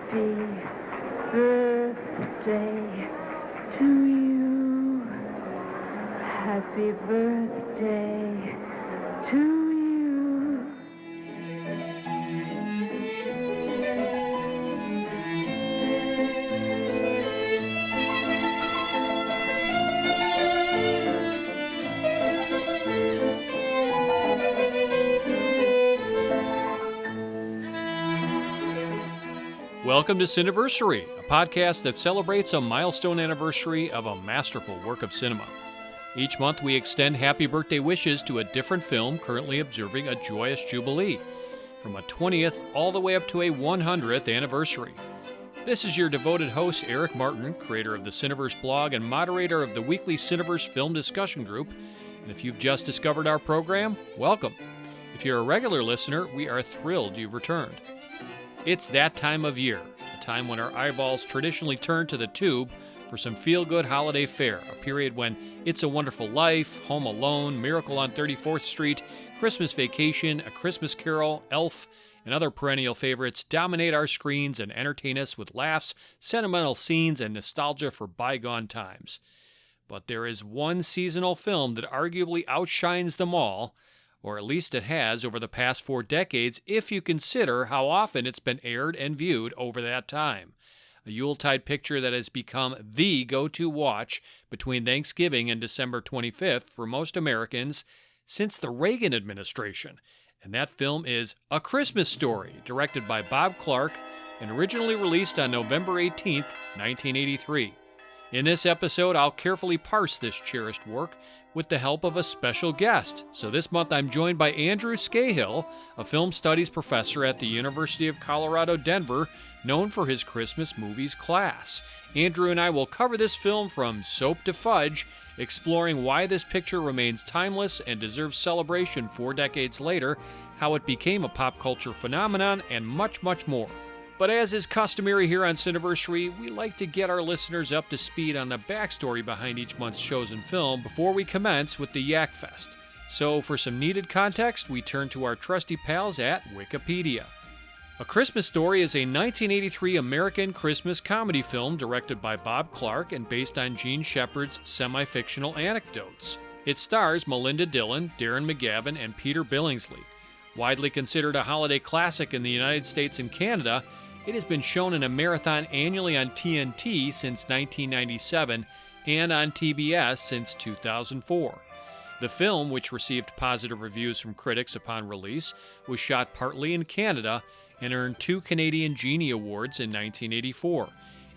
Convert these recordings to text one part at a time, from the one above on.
Happy birthday to you. Happy birthday to you. Welcome to Cineversary, a podcast that celebrates a milestone anniversary of a masterful work of cinema. Each month we extend happy birthday wishes to a different film currently observing a joyous jubilee, from a 20th all the way up to a 100th anniversary. This is your devoted host, Eric Martin, creator of the Cineverse blog and moderator of the weekly Cineverse film discussion group. And if you've just discovered our program, welcome. If you're a regular listener, we are thrilled you've returned. It's that time of year, a time when our eyeballs traditionally turn to the tube for some feel-good holiday fare, a period when It's a Wonderful Life, Home Alone, Miracle on 34th Street, Christmas Vacation, A Christmas Carol, Elf, and other perennial favorites dominate our screens and entertain us with laughs, sentimental scenes, and nostalgia for bygone times. But there is one seasonal film that arguably outshines them all, or at least it has over the past 4 decades if you consider how often it's been aired and viewed over that time. A Yuletide picture that has become the go-to watch between Thanksgiving and December 25th for most Americans since the Reagan administration. And that film is A Christmas Story, directed by Bob Clark and originally released on November 18th, 1983. In this episode, I'll carefully parse this cherished work with the help of a special guest. So this month I'm joined by Andrew Scahill, a film studies professor at the University of Colorado, Denver, known for his Christmas movies class. Andrew and I will cover this film from soap to fudge, exploring why this picture remains timeless and deserves celebration 4 decades later, how it became a pop culture phenomenon, and much, much more. But as is customary here on Cineversary, we like to get our listeners up to speed on the backstory behind each month's chosen film before we commence with the Yak Fest. So for some needed context, we turn to our trusty pals at Wikipedia. A Christmas Story is a 1983 American Christmas comedy film directed by Bob Clark and based on Gene Shepard's semi-fictional anecdotes. It stars Melinda Dillon, Darren McGavin, and Peter Billingsley. Widely considered a holiday classic in the United States and Canada, it has been shown in a marathon annually on TNT since 1997 and on TBS since 2004. The film, which received positive reviews from critics upon release, was shot partly in Canada and earned 2 Canadian Genie Awards in 1984.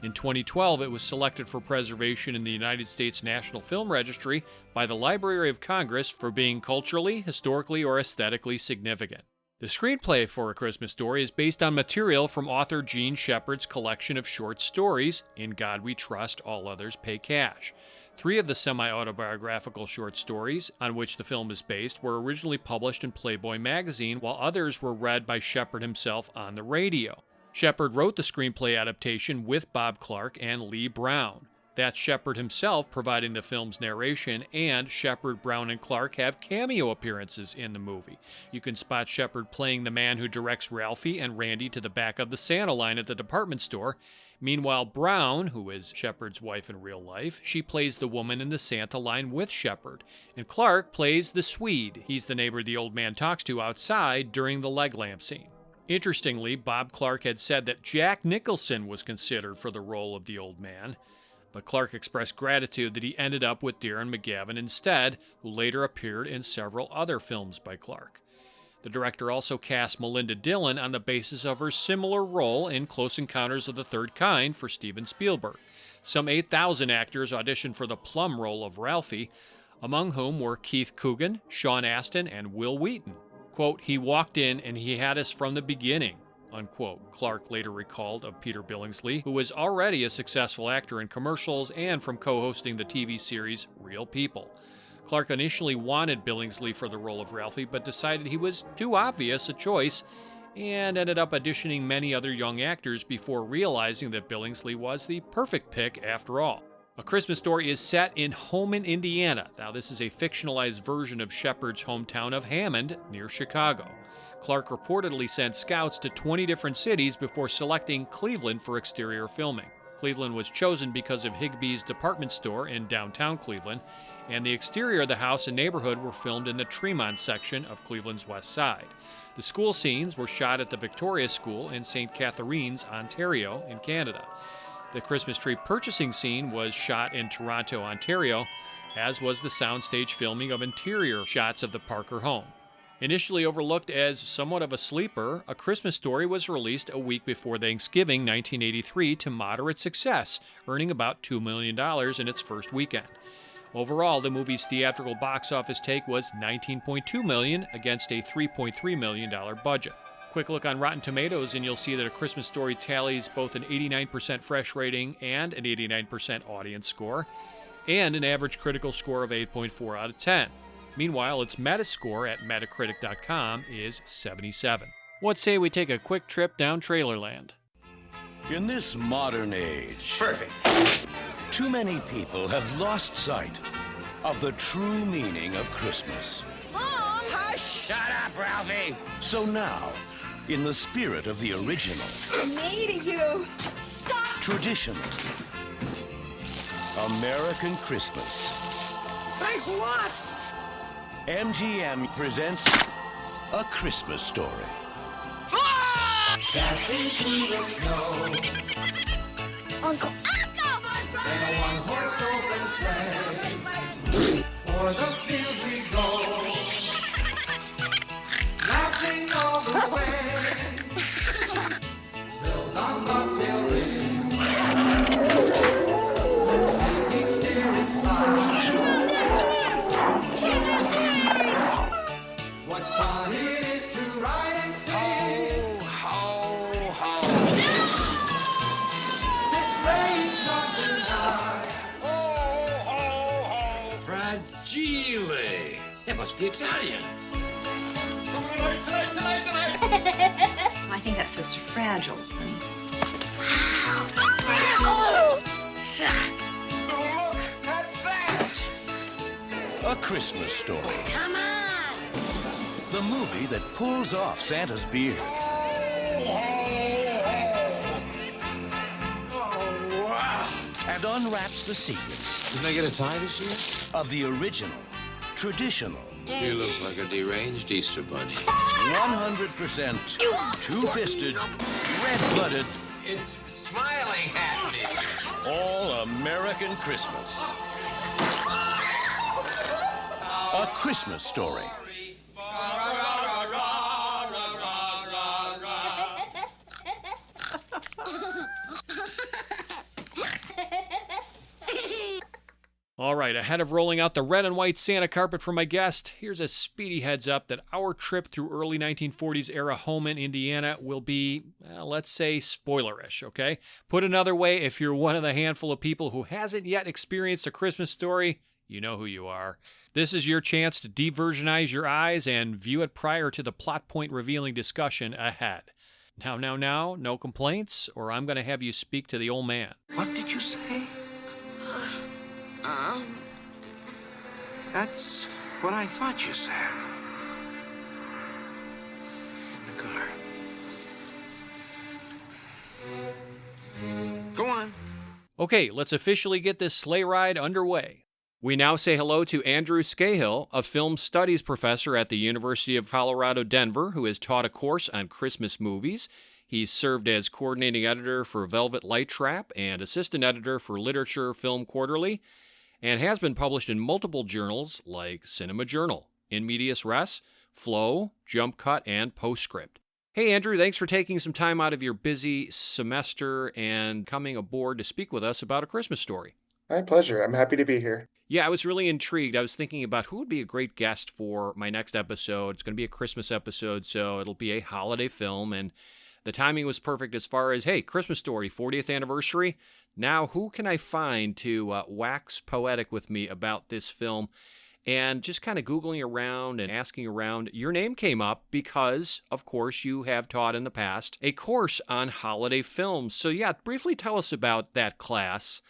In 2012, it was selected for preservation in the United States National Film Registry by the Library of Congress for being culturally, historically, or aesthetically significant. The screenplay for A Christmas Story is based on material from author Gene Shepard's collection of short stories, In God We Trust, All Others Pay Cash. 3 of the semi-autobiographical short stories on which the film is based were originally published in Playboy magazine, while others were read by Shepard himself on the radio. Shepard wrote the screenplay adaptation with Bob Clark and Lee Brown. That's Shepard himself providing the film's narration, and Shepard, Brown, and Clark have cameo appearances in the movie. You can spot Shepard playing the man who directs Ralphie and Randy to the back of the Santa line at the department store. Meanwhile, Brown, who is Shepard's wife in real life, she plays the woman in the Santa line with Shepard. And Clark plays the Swede. He's the neighbor the old man talks to outside during the leg lamp scene. Interestingly, Bob Clark had said that Jack Nicholson was considered for the role of the old man, but Clark expressed gratitude that he ended up with Darren McGavin instead, who later appeared in several other films by Clark. The director also cast Melinda Dillon on the basis of her similar role in Close Encounters of the Third Kind for Steven Spielberg. Some 8,000 actors auditioned for the plum role of Ralphie, among whom were Keith Coogan, Sean Astin, and Will Wheaton. Quote, "He walked in and he had us from the beginning," unquote, Clark later recalled of Peter Billingsley, who was already a successful actor in commercials and from co-hosting the TV series Real People. Clark initially wanted Billingsley for the role of Ralphie, but decided he was too obvious a choice and ended up auditioning many other young actors before realizing that Billingsley was the perfect pick after all. A Christmas Story is set in Homan, Indiana. Now, this is a fictionalized version of Shepard's hometown of Hammond, near Chicago. Clark reportedly sent scouts to 20 different cities before selecting Cleveland for exterior filming. Cleveland was chosen because of Higbee's department store in downtown Cleveland, and the exterior of the house and neighborhood were filmed in the Tremont section of Cleveland's west side. The school scenes were shot at the Victoria School in St. Catharines, Ontario, in Canada. The Christmas tree purchasing scene was shot in Toronto, Ontario, as was the soundstage filming of interior shots of the Parker home. Initially overlooked as somewhat of a sleeper, A Christmas Story was released a week before Thanksgiving 1983 to moderate success, earning about $2 million in its first weekend. Overall, the movie's theatrical box office take was $19.2 million against a $3.3 million budget. Quick look on Rotten Tomatoes and you'll see that A Christmas Story tallies both an 89% fresh rating and an 89% audience score, and an average critical score of 8.4 out of 10. Meanwhile, its Metascore at Metacritic.com is 77. What say we take a quick trip down Trailerland? In this modern age, Perfect. too many people have lost sight of the true meaning of Christmas. Mom! Hush! Shut up, Ralphie! So now, in the spirit of the original, Me to you. Stop! traditional, American Christmas, Thanks a lot! MGM presents A Christmas Story. Dancing through the snow Uncle! in a one-horse open sleigh. O'er the field we go, laughing all the way. Bells on bobtail ring, making spirits fly. What fun it is to ride and sing. Ho, ho, This sleigh's on tonight. Fragile. That must be Italian. I think that's Sister Fragile, honey. A Christmas Story. Come on! The movie that pulls off Santa's beard. Oh, wow. And unwraps the secrets Didn't I get a tie this year? of the original, traditional, He looks like a deranged Easter bunny. 100% two-fisted, red-blooded, It's smiling at me. all-American Christmas. A Christmas Story. All right, ahead of rolling out the red and white Santa carpet for my guest, here's a speedy heads up that our trip through early 1940s era home in Indiana will be, let's say, spoilerish, okay? Put another way, if you're one of the handful of people who hasn't yet experienced A Christmas Story, you know who you are. This is your chance to de-virginize your eyes and view it prior to the plot point revealing discussion ahead. Now, no complaints, or I'm going to have you speak to the old man. What did you say? That's what I thought you said. In the car. Go on. Okay, let's officially get this sleigh ride underway. We now say hello to Andrew Scahill, a film studies professor at the University of Colorado, Denver, who has taught a course on Christmas movies. He's served as coordinating editor for Velvet Light Trap and assistant editor for Literature Film Quarterly, and has been published in multiple journals like Cinema Journal, In Medias Res, Flow, Jump Cut, and Postscript. Hey, Andrew, thanks for taking some time out of your busy semester and coming aboard to speak with us about A Christmas Story. My pleasure. I'm happy to be here. Yeah, I was really intrigued. I was thinking about who would be a great guest for my next episode. It's going to be a Christmas episode, so it'll be a holiday film, and the timing was perfect as far as, hey, Christmas Story, 40th anniversary. Now, who can I find to wax poetic with me about this film? And just kind of Googling around and asking around, your name came up because, of course, you have taught in the past a course on holiday films. So, yeah, briefly tell us about that class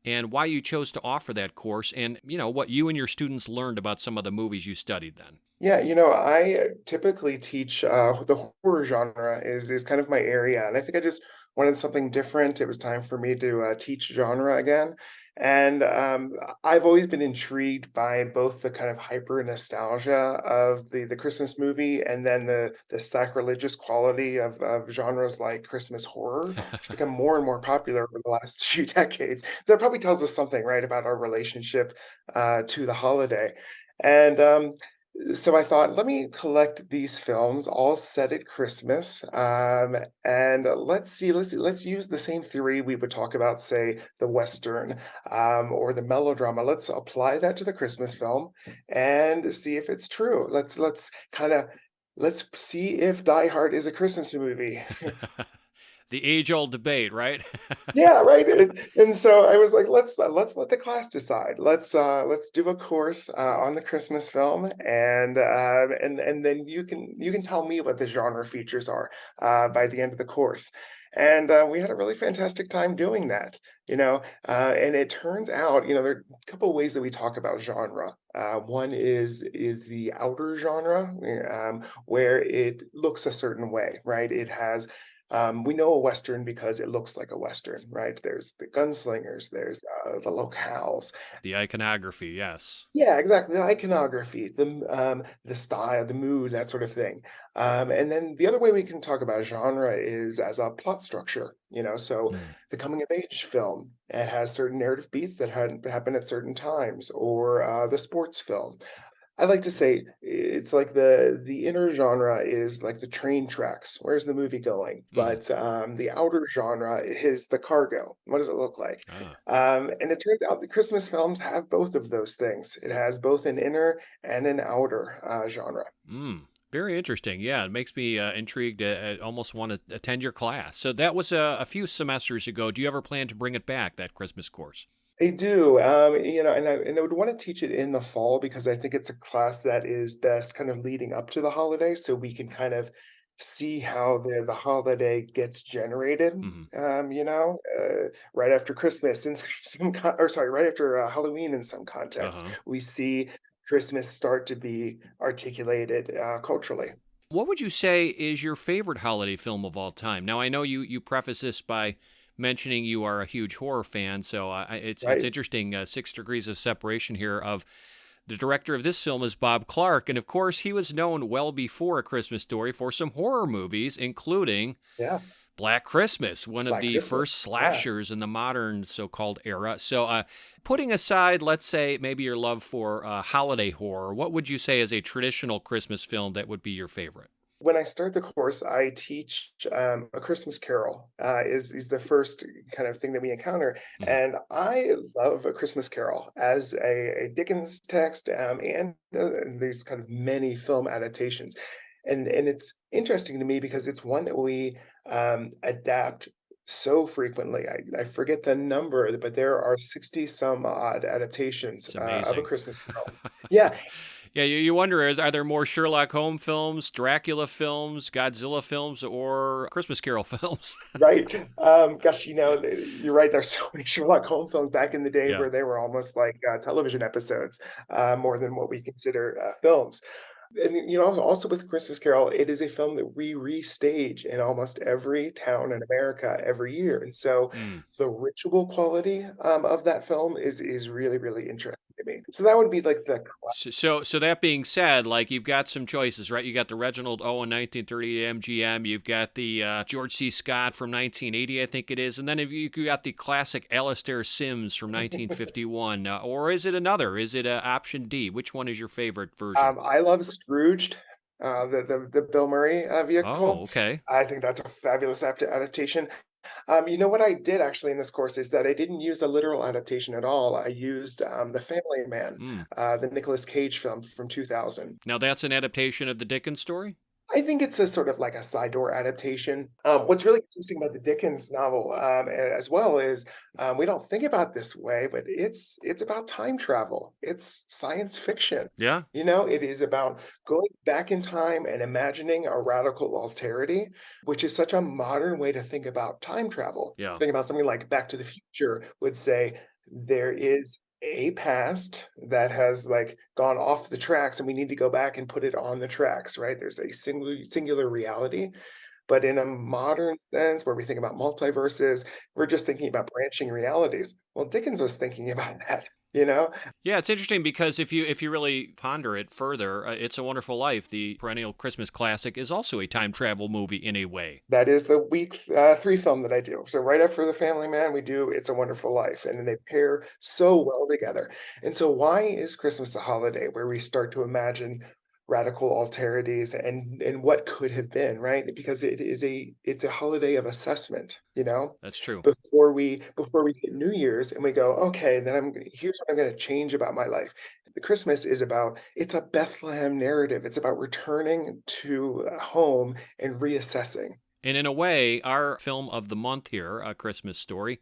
and why you chose to offer that course, and what you and your students learned about some of the movies you studied then. Yeah, I typically teach the horror genre is kind of my area, and I think I just wanted something different. It was time for me to teach genre again, and I've always been intrigued by both the kind of hyper nostalgia of the Christmas movie, and then the sacrilegious quality of genres like Christmas horror, which become more and more popular over the last few decades. That probably tells us something, right, about our relationship to the holiday. And so I thought, let me collect these films all set at Christmas, and let's use the same theory we would talk about, say, the Western, or the melodrama. Let's apply that to the Christmas film and see if it's true. Let's see if Die Hard is a Christmas movie. The age-old debate, right? Yeah, right. And so I was like, let's let the class decide. Let's do a course on the Christmas film, and then you can tell me what the genre features are by the end of the course. And we had a really fantastic time doing that, and it turns out, there are a couple of ways that we talk about genre. One is the outer genre, where it looks a certain way, right? We know a Western because it looks like a Western, right? There's the gunslingers, there's the locales. The iconography, yes. Yeah, exactly. The iconography, the style, the mood, that sort of thing. And then the other way we can talk about genre is as a plot structure. So Mm. the coming of age film, it has certain narrative beats that had happen at certain times, or the sports film. I like to say it's like the inner genre is like the train tracks. Where's the movie going? Mm. But the outer genre is the cargo. What does it look like? Ah. And it turns out the Christmas films have both of those things. It has both an inner and an outer genre. Mm. Very interesting. Yeah, it makes me intrigued. I almost want to attend your class. So that was a few semesters ago. Do you ever plan to bring it back, that Christmas course? They do, and I would want to teach it in the fall because I think it's a class that is best kind of leading up to the holiday, so we can kind of see how the holiday gets generated. Hmm. Right after Christmas in or sorry, right after Halloween in some contexts, Uh-huh. we see Christmas start to be articulated culturally, What would you say is your favorite holiday film of all time? Now, I know you preface this by mentioning you are a huge horror fan, so it's right? interesting. 6 degrees of separation here. Of the director of this film is Bob Clark, and of course, he was known well before A Christmas Story for some horror movies, including Yeah, Black Christmas, one of Black the first Christmas. Yeah. slashers in the modern so-called era. So, putting aside, let's say, maybe your love for holiday horror, what would you say is a traditional Christmas film that would be your favorite? When I start the course, I teach A Christmas Carol is the first kind of thing that we encounter, Mhm. and I love A Christmas Carol as a Dickens text, and there's kind of many film adaptations, and it's interesting to me because it's one that we adapt so frequently. I forget the number, but there are 60 some odd adaptations It's of A amazing. Christmas Carol. Yeah, Yeah, you wonder, are there more Sherlock Holmes films, Dracula films, Godzilla films, or Christmas Carol films? right. Gosh, you're right. There's so many Sherlock Holmes films back in the day Yeah. where they were almost like television episodes, more than what we consider films. And also with Christmas Carol, it is a film that we restage in almost every town in America every year, and so Mm. the ritual quality of that film is really really interesting to me. So that would be like the So that being said, like you've got some choices, right? You got the Reginald Owen 1938 MGM, you've got the George C. Scott from 1980, I think it is, and then you got the classic Alastair Sims from 1951, or is it another? Is it option D? Which one is your favorite version? I love Scrooged, the Bill Murray Oh, vehicle. okay. I think that's a fabulous adaptation. You know what I did actually in this course is that I didn't use a literal adaptation at all. I used The Family Man, Mm. the Nicolas Cage film from 2000. Now that's an adaptation of the Dickens story. I think it's a sort of like a side door adaptation. What's really interesting about the Dickens novel, as well, is we don't think about this way, but it's about time travel. It's science fiction. Yeah. It is about going back in time and imagining a radical alterity, which is such a modern way to think about time travel. Yeah. Think about something like Back to the Future would say, there is a past that has like gone off the tracks and we need to go back and put it on the tracks, right? There's a singular reality. But in a modern sense where we think about multiverses, we're just thinking about branching realities. Well, Dickens was thinking about that, you know? Yeah, it's interesting because if you really ponder it further, It's a Wonderful Life, the perennial Christmas classic, is also a time travel movie in a way. That is the week 3 film that I do. So right after The Family Man, we do It's a Wonderful Life, and they pair so well together. And so why is Christmas a holiday where we start to imagine radical alterities and what could have been, right? Because it's a holiday of assessment, you know? That's true. Before we hit New Year's and we go, "Okay, then here's what I'm gonna change about my life." The Christmas is about it's a Bethlehem narrative. It's about returning to home and reassessing. And in a way, our film of the month here, A Christmas Story,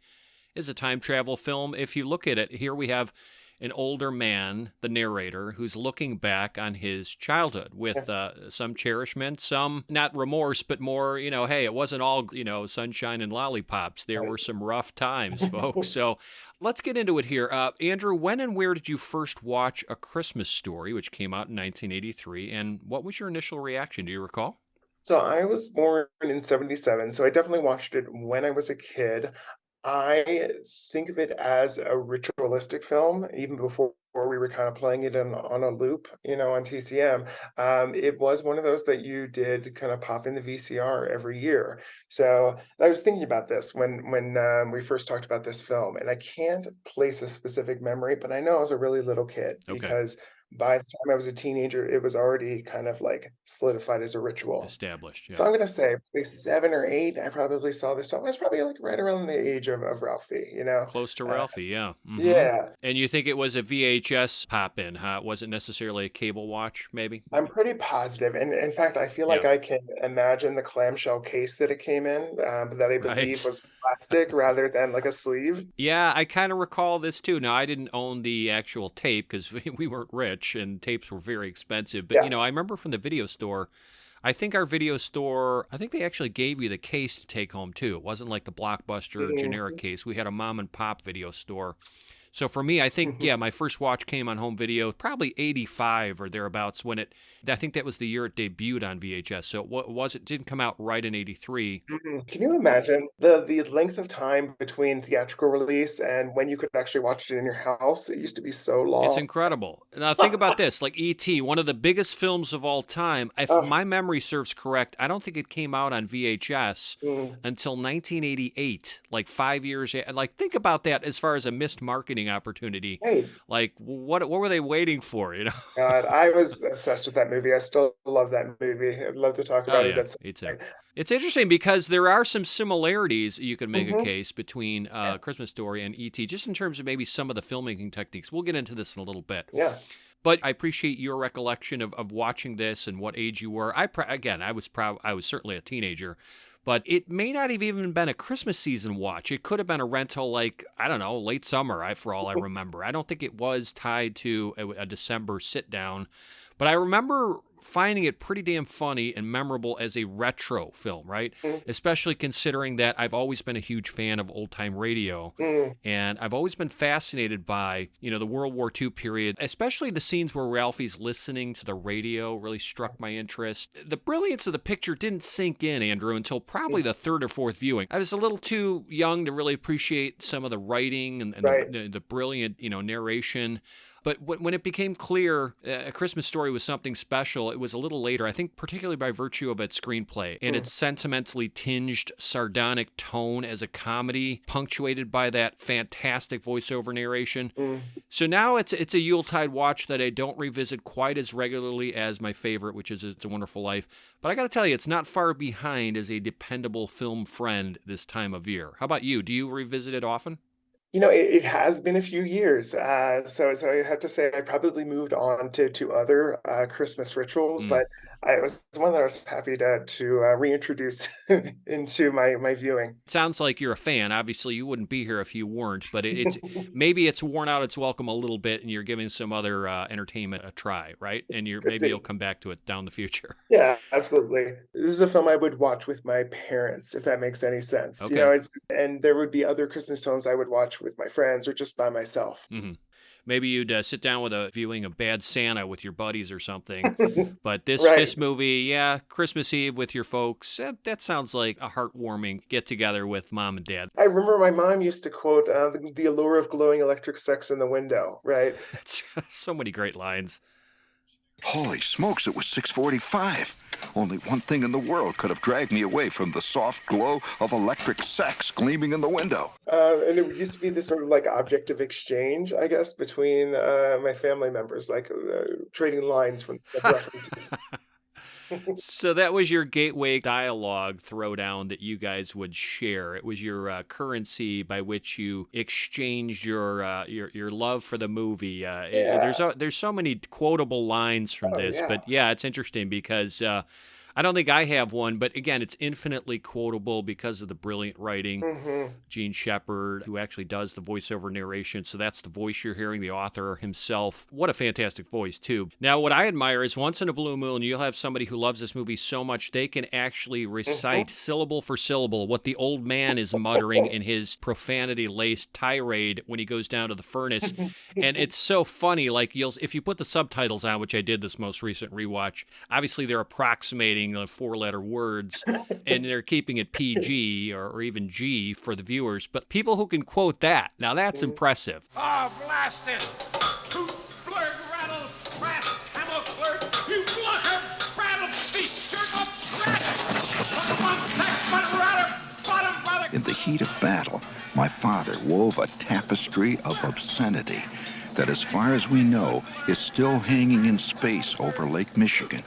is a time travel film. If you look at it, here we have an older man, the narrator, who's looking back on his childhood with some cherishment, some not remorse, but more, hey, it wasn't all, sunshine and lollipops. There Right. were some rough times, folks. So let's get into it here. Andrew, when and where did you first watch A Christmas Story, which came out in 1983? And what was your initial reaction? Do you recall? So I was born in '77, so I definitely watched it when I was a kid. I think of it as a ritualistic film, even before we were kind of playing it on a loop, on TCM. It was one of those that you did kind of pop in the VCR every year. So I was thinking about this when we first talked about this film, and I can't place a specific memory, but I know I was a really little kid Okay. because by the time I was a teenager, it was already kind of like solidified as a ritual. Established, So yeah. I'm gonna say probably 7 or 8, I probably saw this film. I was probably, like, right around the age of Ralphie, you know? Close to Uh, Ralphie, yeah. yeah, And you think it was a VHS pop in, huh? It wasn't necessarily a cable watch, maybe? I'm pretty positive, and in fact, I feel Yeah. like I can imagine the clamshell case that it came in, that I believe Right. was plastic rather than, like, a sleeve. Yeah, I kind of recall this too. Now, I didn't own the actual tape because we weren't rich and tapes were very expensive. But, Yeah. I remember from the video store, I think our video store, I think they actually gave you the case to take home too. It wasn't like the Blockbuster generic Mhm. case. We had a mom and pop video store. So for me, I think, yeah, my first watch came on home video, probably 85 or thereabouts I think that was the year it debuted on VHS. So it didn't come out right in 83. Mhm. Can you imagine the length of time between theatrical release and when you could actually watch it in your house? It used to be so It's long. incredible. Now think about this, like E.T., one of the biggest films of all time. If Oh, my memory serves correct, I don't think it came out on VHS mm. until 1988, like 5 years. Like think about that as far as a missed marketing opportunity. Hey, Like what were they waiting for, you know? God, I was obsessed with that movie. I still love that movie. I'd love to talk Oh about it yeah, at some me too. point. It's interesting because there are some similarities you can make a Mhm. case between Yeah, Christmas Story and E.T. just in terms of maybe some of the filmmaking techniques. We'll get into this in a little bit. yeah. But I appreciate your recollection of watching this and what age you were. Again, I was certainly a teenager, but it may not have even been a Christmas season watch. It could have been a rental, like I don't know, late summer. For all I remember, I don't think it was tied to a December sit down. But I remember finding it pretty damn funny and memorable as a retro film, right? Mm, Especially considering that I've always been a huge fan of old time radio. mm, And I've always been fascinated by, the World War II period, especially the scenes where Ralphie's listening to the radio really struck my interest. The brilliance of the picture didn't sink in, Andrew, until probably mm. the third or fourth viewing. I was a little too young to really appreciate some of the writing and Right. the brilliant, narration. But when it became clear A Christmas Story was something special, it was a little later, I think particularly by virtue of its screenplay and Mm, its sentimentally tinged, sardonic tone as a comedy, punctuated by that fantastic voiceover narration. mm. So now it's a Yuletide watch that I don't revisit quite as regularly as my favorite, which is It's a Wonderful Life. But I got to tell you, it's not far behind as a dependable film friend this time of year. How about you? Do you revisit it often? It has been a few years, so I have to say I probably moved on to other, Christmas rituals, Mm. but it was one that I was happy to reintroduce into my viewing. Sounds like you're a fan. Obviously, you wouldn't be here if you weren't. But it's maybe it's worn out its welcome a little bit, and you're giving some other entertainment a try, right? And Could maybe you'll be. come back to it down the future. Yeah, absolutely. This is a film I would watch with my parents, if that makes any sense. Okay. And there would be other Christmas films I would watch watch with my friends or just by myself. Hmm. Maybe you'd sit down with a viewing of Bad Santa with your buddies or something. But this Right. this movie, yeah, Christmas Eve with your folks, that sounds like a heartwarming get together with mom and dad. I remember my mom used to quote the allure of glowing electric sex in the window, right? It's so many great lines. Holy smokes, it was 6:45. Only one thing in the world could have dragged me away from the soft glow of electric sex gleaming in the window. And it used to be this sort of like object of exchange, I guess, between my family members, like trading lines from references. So that was your gateway dialogue throwdown that you guys would share. It was your currency by which you exchanged your love for the movie. Yeah. There's so many quotable lines from Oh, this, yeah. but yeah, it's interesting because I don't think I have one, but again, it's infinitely quotable because of the brilliant writing. Hmm. Gene Shepard, who actually does the voiceover narration. So that's the voice you're hearing, the author himself. What a fantastic voice, too. Now, what I admire is once in a blue moon, you'll have somebody who loves this movie so much they can actually recite syllable for syllable what the old man is muttering in his profanity-laced tirade when he goes down to the furnace. And it's so funny. Like, if you put the subtitles on, which I did this most recent rewatch, obviously they're approximating the four-letter words, and they're keeping it PG or even G for the viewers. But people who can quote that, now that's impressive. Oh, blast it! Toot, blurg, rattle, sprat, hammer, flirt, you blocker, rattle, beast, jerk up, rat! Bottom, sack, butt, ratter, bottom, brother! In the heat of battle, my father wove a tapestry of obscenity that, as far as we know, is still hanging in space over Lake Michigan.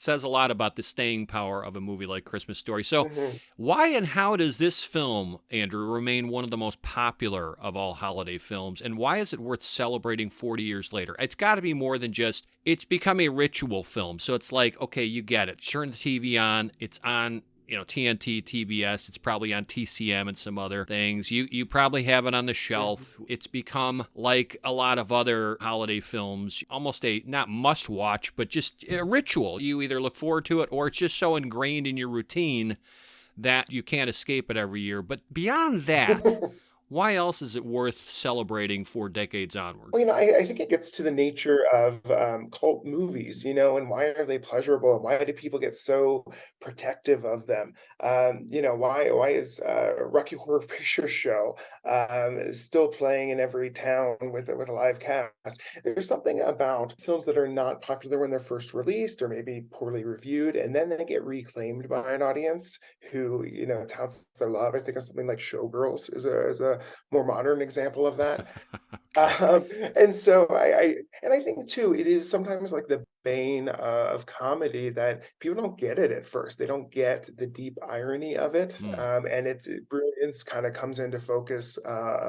Says a lot about the staying power of a movie like Christmas Story. So why and how does this film, Andrew, remain one of the most popular of all holiday films? And why is it worth celebrating 40 years later? It's got to be more than just, it's become a ritual film. So it's like, okay, you get it. Turn the TV on. It's on, TNT, TBS. It's probably on TCM and some other things. You probably have it on the shelf. It's become like a lot of other holiday films, almost a not must watch, but just a ritual. You either look forward to it or it's just so ingrained in your routine that you can't escape it every year. But beyond that, why else is it worth celebrating 4 decades onward? Well, I think it gets to the nature of cult movies, and why are they pleasurable, and why do people get so protective of them? Why is Rocky Horror Picture Show still playing in every town with a live cast? There's something about films that are not popular when they're first released, or maybe poorly reviewed, and then they get reclaimed by an audience who touts their love. I think of something like Showgirls is a more modern example of that. Um, and so I think too, it is sometimes like the bane of comedy that people don't get it at first. They don't get the deep irony of it, and its brilliance kind of comes into focus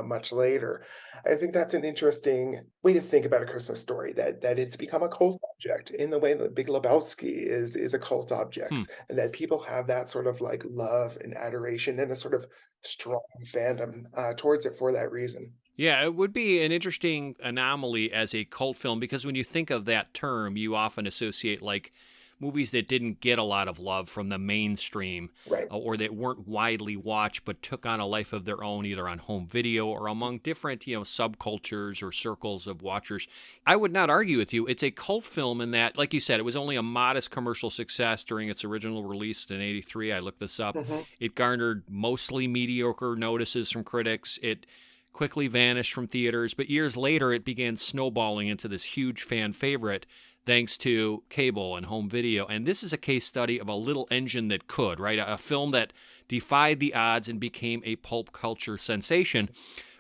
much later. I think that's an interesting way to think about A Christmas Story. That it's become a cult object in the way that Big Lebowski is a cult object, and that people have that sort of like love and adoration and a sort of strong fandom towards it for that reason. Yeah, it would be an interesting anomaly as a cult film because when you think of that term, you often associate like movies that didn't get a lot of love from the mainstream Right. or that weren't widely watched but took on a life of their own either on home video or among different, subcultures or circles of watchers. I would not argue with you. It's a cult film in that, like you said, it was only a modest commercial success during its original release in '83. I looked this up. It garnered mostly mediocre notices from critics. It quickly vanished from theaters, but years later it began snowballing into this huge fan favorite thanks to cable and home video. And this is a case study of a little engine that could, right? A film that defied the odds and became a pulp culture sensation.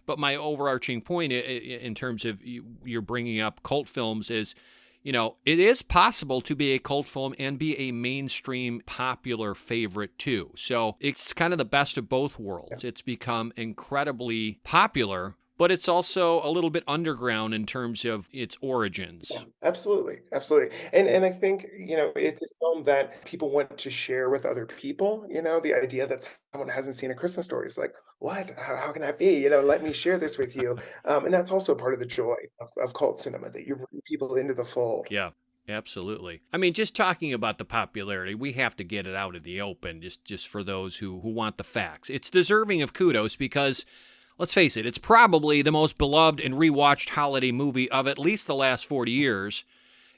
But my overarching point in terms of you're bringing up cult films is, it is possible to be a cult film and be a mainstream popular favorite too. So it's kind of the best of both worlds. It's become incredibly popular, but it's also a little bit underground in terms of its origins. Yeah, absolutely, absolutely. And I think, it's a film that people want to share with other people. The idea that someone hasn't seen A Christmas Story is like, what? How can that be? Let me share this with you. And that's also part of the joy of cult cinema, that you bring people into the fold. Yeah. Absolutely. I mean, just talking about the popularity, we have to get it out in the open just for those who want the facts. It's deserving of kudos because, let's face it, it's probably the most beloved and rewatched holiday movie of at least the last 40 years.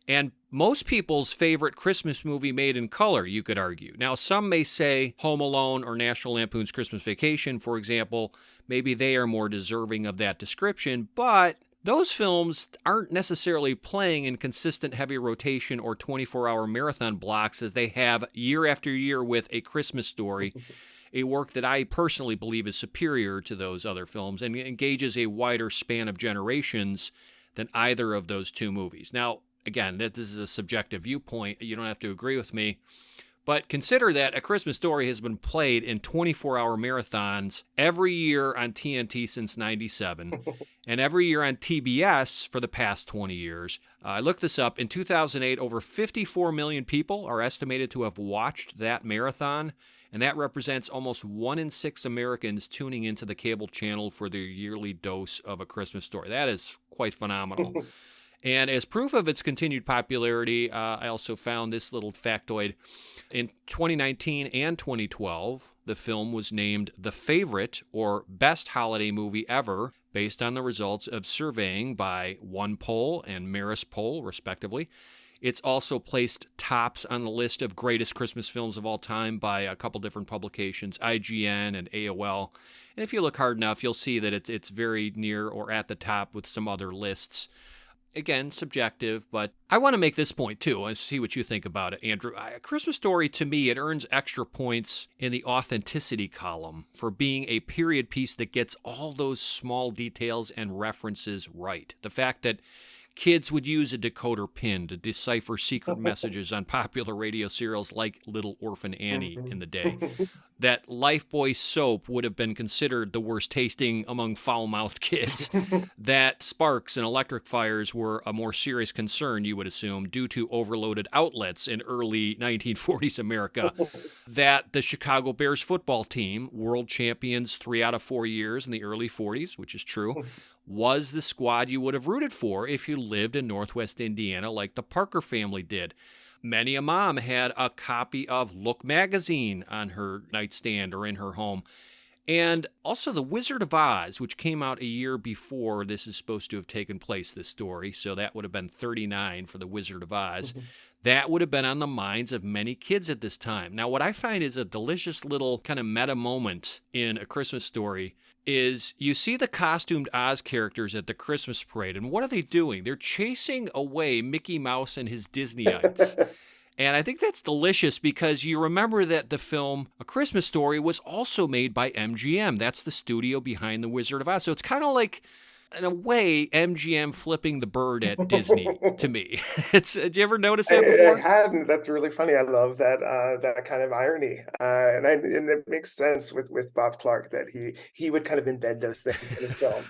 And most people's favorite Christmas movie made in color, you could argue. Now, some may say Home Alone or National Lampoon's Christmas Vacation, for example, maybe they are more deserving of that description, but those films aren't necessarily playing in consistent heavy rotation or 24-hour marathon blocks as they have year after year with A Christmas Story, a work that I personally believe is superior to those other films and engages a wider span of generations than either of those two movies. Now, again, this is a subjective viewpoint. You don't have to agree with me. But consider that A Christmas Story has been played in 24-hour marathons every year on TNT since 97 and every year on TBS for the past 20 years. I looked this up. In 2008, over 54 million people are estimated to have watched that marathon, and that represents almost 1 in 6 Americans tuning into the cable channel for their yearly dose of A Christmas Story. That is quite phenomenal. And as proof of its continued popularity, I also found this little factoid. In 2019 and 2012, the film was named the favorite or best holiday movie ever, based on the results of surveying by One Poll and Marist Poll, respectively. It's also placed tops on the list of greatest Christmas films of all time by a couple different publications, IGN and AOL. And if you look hard enough, you'll see that it's very near or at the top with some other lists. Again, subjective, but I want to make this point too and see what you think about it, Andrew. A Christmas Story, to me, it earns extra points in the authenticity column for being a period piece that gets all those small details and references right. The fact that kids would use a decoder pin to decipher secret messages on popular radio serials like Little Orphan Annie in the day. That Lifebuoy soap would have been considered the worst tasting among foul-mouthed kids. That sparks and electric fires were a more serious concern, you would assume, due to overloaded outlets in early 1940s America. That the Chicago Bears football team, world champions 3 out of 4 years in the early 40s, which is true, was the squad you would have rooted for if you lived in Northwest Indiana like the Parker family did. Many a mom had a copy of Look magazine on her nightstand or in her home. And also The Wizard of Oz, which came out a year before this is supposed to have taken place, this story. So that would have been 39 for The Wizard of Oz. That would have been on the minds of many kids at this time. Now, what I find is a delicious little kind of meta moment in A Christmas Story is you see the costumed Oz characters at the Christmas parade, and what are they doing? They're chasing away Mickey Mouse and his Disneyites. And I think that's delicious because you remember that the film A Christmas Story was also made by MGM. That's the studio behind The Wizard of Oz. So it's kind of like, in a way, MGM flipping the bird at Disney to me. Did you ever notice that before? I hadn't. That's really funny. I love that that kind of irony, and it makes sense with Bob Clark that he would kind of embed those things in his films.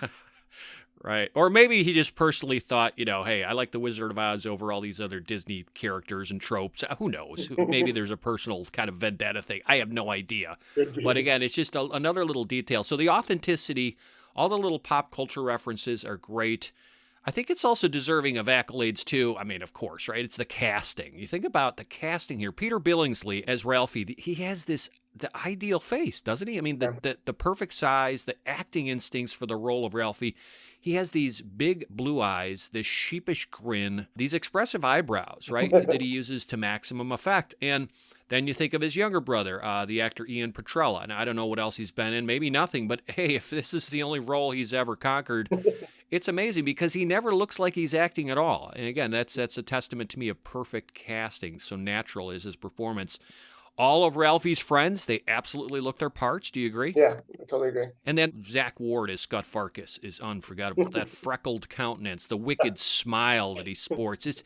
Right. Or maybe he just personally thought, hey, I like The Wizard of Oz over all these other Disney characters and tropes. Who knows? Maybe there's a personal kind of vendetta thing. I have no idea. But again, it's just another little detail. So the authenticity, all the little pop culture references are great. I think it's also deserving of accolades too. I mean, of course, right? It's the casting. You think about the casting here. Peter Billingsley as Ralphie, he has the ideal face, doesn't he? I mean, the perfect size, the acting instincts for the role of Ralphie. He has these big blue eyes, this sheepish grin, these expressive eyebrows, right, that he uses to maximum effect. And then you think of his younger brother, the actor Ian Petrella. And I don't know what else he's been in, maybe nothing. But hey, if this is the only role he's ever conquered, it's amazing because he never looks like he's acting at all. And again, that's a testament to me of perfect casting. So natural is his performance. All of Ralphie's friends, they absolutely look their parts. Do you agree? Yeah, I totally agree. And then Zach Ward as Scott Farkas is unforgettable. That freckled countenance, the wicked smile that he sports.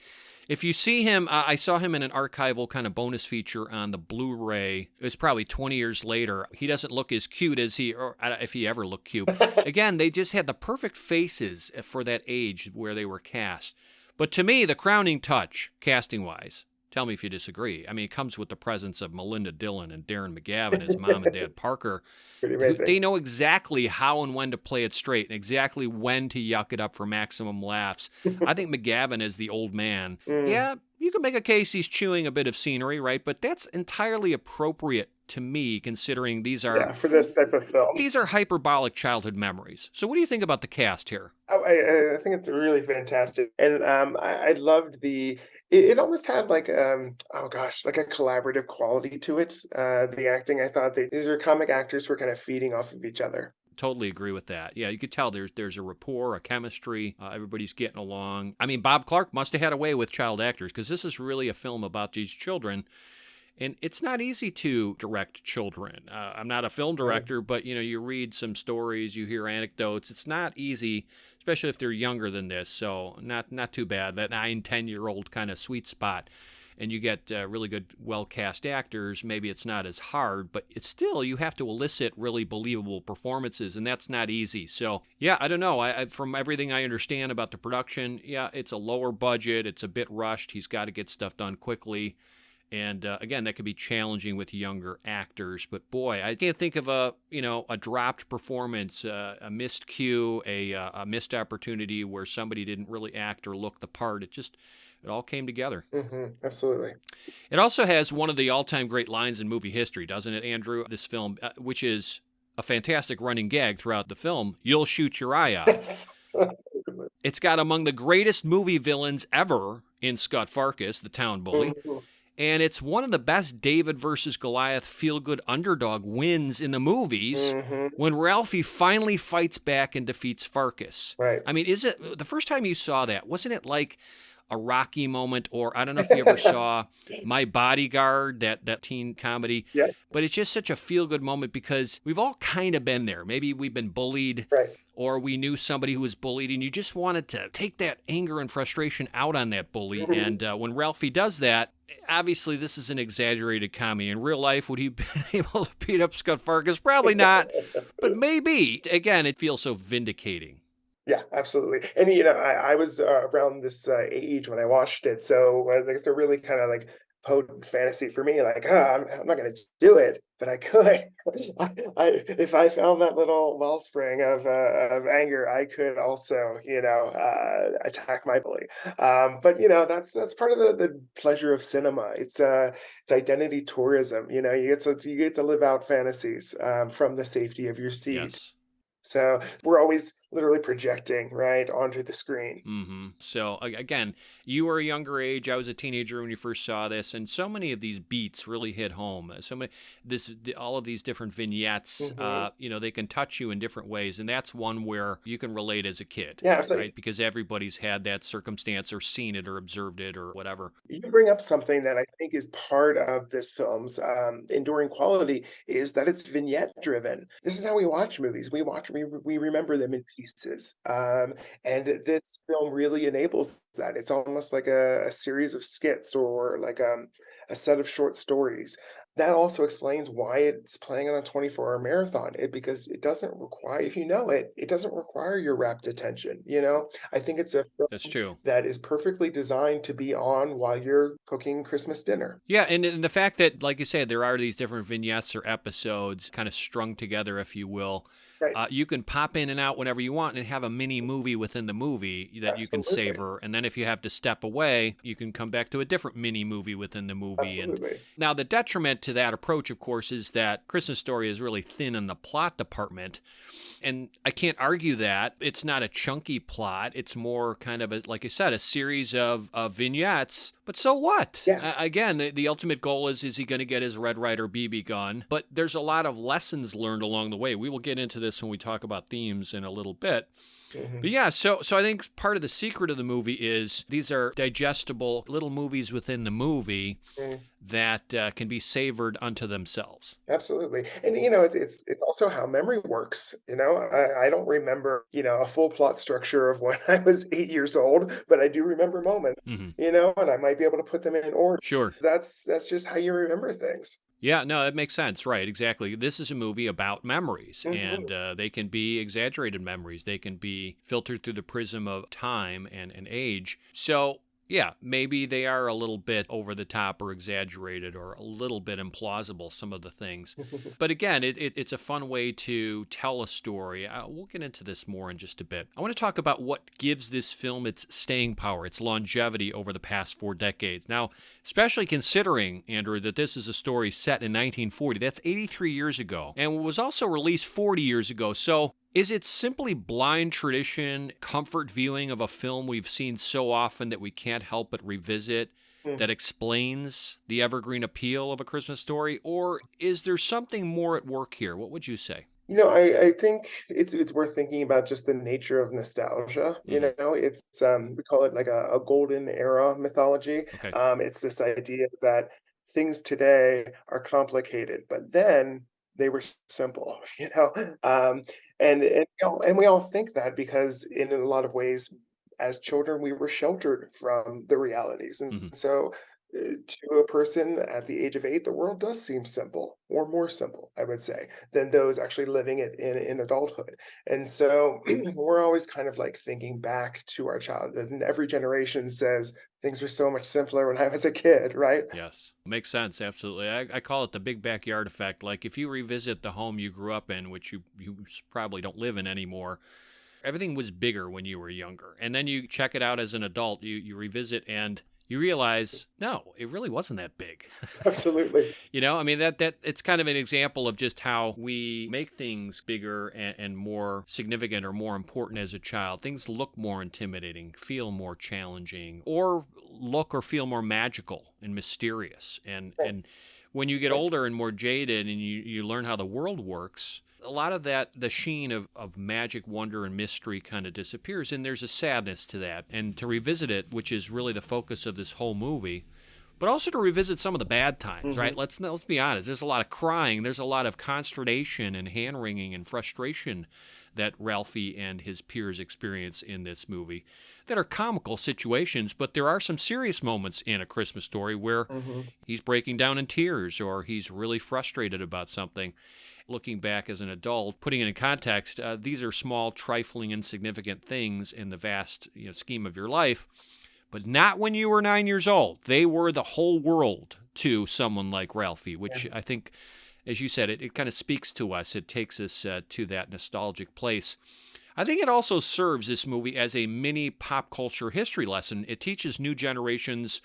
If you see him, I saw him in an archival kind of bonus feature on the Blu-ray. It was probably 20 years later. He doesn't look as cute as if he ever looked cute. Again, they just had the perfect faces for that age where they were cast. But to me, the crowning touch, casting-wise, tell me if you disagree. I mean, it comes with the presence of Melinda Dillon and Darren McGavin as Mom and Dad Parker. They know exactly how and when to play it straight and exactly when to yuck it up for maximum laughs. I think McGavin as the old man, yeah, You can make a case he's chewing a bit of scenery, right? But that's entirely appropriate to me, considering Yeah, for this type of film. these are hyperbolic childhood memories. So what do you think about the cast here? Oh, I think it's really fantastic, and I loved it almost had like oh gosh, like a collaborative quality to it. The acting, I thought these are comic actors who are kind of feeding off of each other. Totally agree with that. Yeah, you could tell there's a rapport, a chemistry. Everybody's getting along. I mean, Bob Clark must have had a way with child actors, because this is really a film about these children. And it's not easy to direct children. I'm not a film director, but you read some stories, you hear anecdotes. It's not easy, especially if they're younger than this. So not too bad. That 9-10-year-old kind of sweet spot, and you get really good, well-cast actors. Maybe it's not as hard, but it's still, you have to elicit really believable performances, and that's not easy. So yeah, I don't know. From everything I understand about the production, yeah, it's a lower budget. It's a bit rushed. He's got to get stuff done quickly. And again, that could be challenging with younger actors. But boy, I can't think of a dropped performance, a missed cue, a missed opportunity where somebody didn't really act or look the part. It all came together. Absolutely. It also has one of the all-time great lines in movie history, doesn't it, Andrew? This film, which is a fantastic running gag throughout the film. You'll shoot your eye out. Yes. It's got among the greatest movie villains ever in Scott Farkus, the town bully. And it's one of the best David versus Goliath feel-good underdog wins in the movies when Ralphie finally fights back and defeats Farkas. Right. I mean, is it the first time you saw that? Wasn't it like a Rocky moment, or I don't know if you ever saw My Bodyguard, that teen comedy. Yeah. But it's just such a feel-good moment because we've all kind of been there. Maybe we've been bullied. Right. Or we knew somebody who was bullied, and you just wanted to take that anger and frustration out on that bully. And when Ralphie does that, obviously this is an exaggerated comedy. In real life, would he be able to beat up Scott Farkus? Probably not, but maybe. Again, it feels so vindicating. Yeah, absolutely. And I was around this age when I watched it, so it's a really kind of like potent fantasy for me. Like, I'm not going to do it, but I could. If I found that little wellspring of anger, I could also, attack my bully. But that's part of the pleasure of cinema. It's identity tourism. You get to live out fantasies from the safety of your seat. Yes. So we're always literally projecting right onto the screen. So again, you were a younger age. I was a teenager when you first saw this, and so many of these beats really hit home. All of these different vignettes, they can touch you in different ways, and that's one where you can relate as a kid. Yeah, absolutely. Right? Because everybody's had that circumstance or seen it or observed it or whatever. You bring up something that I think is part of this film's enduring quality is that it's vignette driven. This is how we watch movies. We remember them in pieces. And this film really enables that. It's almost like a series of skits or like a set of short stories. That also explains why it's playing on a 24-hour marathon. Because it doesn't require, if it doesn't require your rapt attention. I think it's a film That's true. that is perfectly designed to be on while you're cooking Christmas dinner. Yeah, and the fact that, like you said, there are these different vignettes or episodes kind of strung together, if you will. Right. You can pop in and out whenever you want and have a mini movie within the movie that you can savor. And then if you have to step away, you can come back to a different mini movie within the movie. Absolutely. And now the detriment to that approach, of course, is that Christmas Story is really thin in the plot department. And I can't argue that. It's not a chunky plot. It's more kind of, like I said, a series of vignettes. But so what? Yeah. Again, the ultimate goal is he going to get his Red Ryder BB gun? But there's a lot of lessons learned along the way. We will get into this when we talk about themes in a little bit. But yeah, so I think part of the secret of the movie is these are digestible little movies within the movie that can be savored unto themselves. Absolutely. And it's also how memory works. I don't remember, a full plot structure of when I was 8 years old, but I do remember moments, and I might be able to put them in order. Sure. That's just how you remember things. Yeah, no, that makes sense. Right, exactly. This is a movie about memories, and they can be exaggerated memories. They can be filtered through the prism of time and age. So Yeah, maybe they are a little bit over the top or exaggerated or a little bit implausible, some of the things. But again, it's a fun way to tell a story. We'll get into this more in just a bit. I want to talk about what gives this film its staying power, its longevity over the past 4 decades. Now, especially considering, Andrew, that this is a story set in 1940. That's 83 years ago, and was also released 40 years ago. So is it simply blind tradition, comfort viewing of a film we've seen so often that we can't help but revisit that explains the evergreen appeal of A Christmas Story? Or is there something more at work here? What would you say? I think it's worth thinking about just the nature of nostalgia. It's we call it like a golden era mythology. Okay. It's this idea that things today are complicated, but then they were simple, and we all think that because in a lot of ways, as children, we were sheltered from the realities, and Mhm. so to a person at the age of 8, the world does seem simple, or more simple, I would say, than those actually living it in adulthood. And so we're always kind of like thinking back to our childhood, and every generation says things were so much simpler when I was a kid, right? Yes, makes sense. Absolutely. I call it the big backyard effect. Like if you revisit the home you grew up in, which you probably don't live in anymore, everything was bigger when you were younger. And then you check it out as an adult, you revisit and you realize, no, it really wasn't that big. Absolutely. I mean, that it's kind of an example of just how we make things bigger and more significant or more important as a child. Things look more intimidating, feel more challenging, or look or feel more magical and mysterious. And when you get older and more jaded and you learn how the world works, a lot of that, the sheen of magic, wonder, and mystery kind of disappears, and there's a sadness to that. And to revisit it, which is really the focus of this whole movie, but also to revisit some of the bad times, right? Let's be honest. There's a lot of crying. There's a lot of consternation and hand-wringing and frustration that Ralphie and his peers experience in this movie that are comical situations, but there are some serious moments in A Christmas Story where he's breaking down in tears or he's really frustrated about something. Looking back as an adult, putting it in context, these are small, trifling, insignificant things in the vast scheme of your life, but not when you were 9 years old. They were the whole world to someone like Ralphie, which I think, as you said, it kind of speaks to us. It takes us to that nostalgic place. I think it also serves, this movie, as a mini pop culture history lesson. It teaches new generations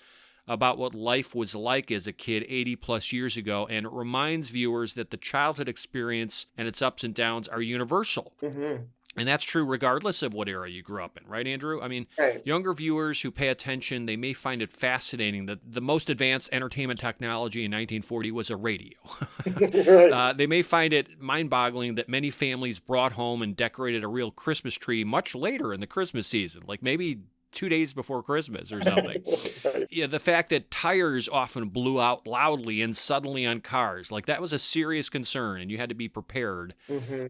about what life was like as a kid 80 plus years ago, and it reminds viewers that the childhood experience and its ups and downs are universal. And that's true regardless of what era you grew up in, right, Andrew? I mean, Right. younger viewers who pay attention, they may find it fascinating that the most advanced entertainment technology in 1940 was a radio. Right. They may find it mind-boggling that many families brought home and decorated a real Christmas tree much later in the Christmas season, like maybe 2 days before Christmas or something. Right. Yeah, the fact that tires often blew out loudly and suddenly on cars, like that was a serious concern and you had to be prepared.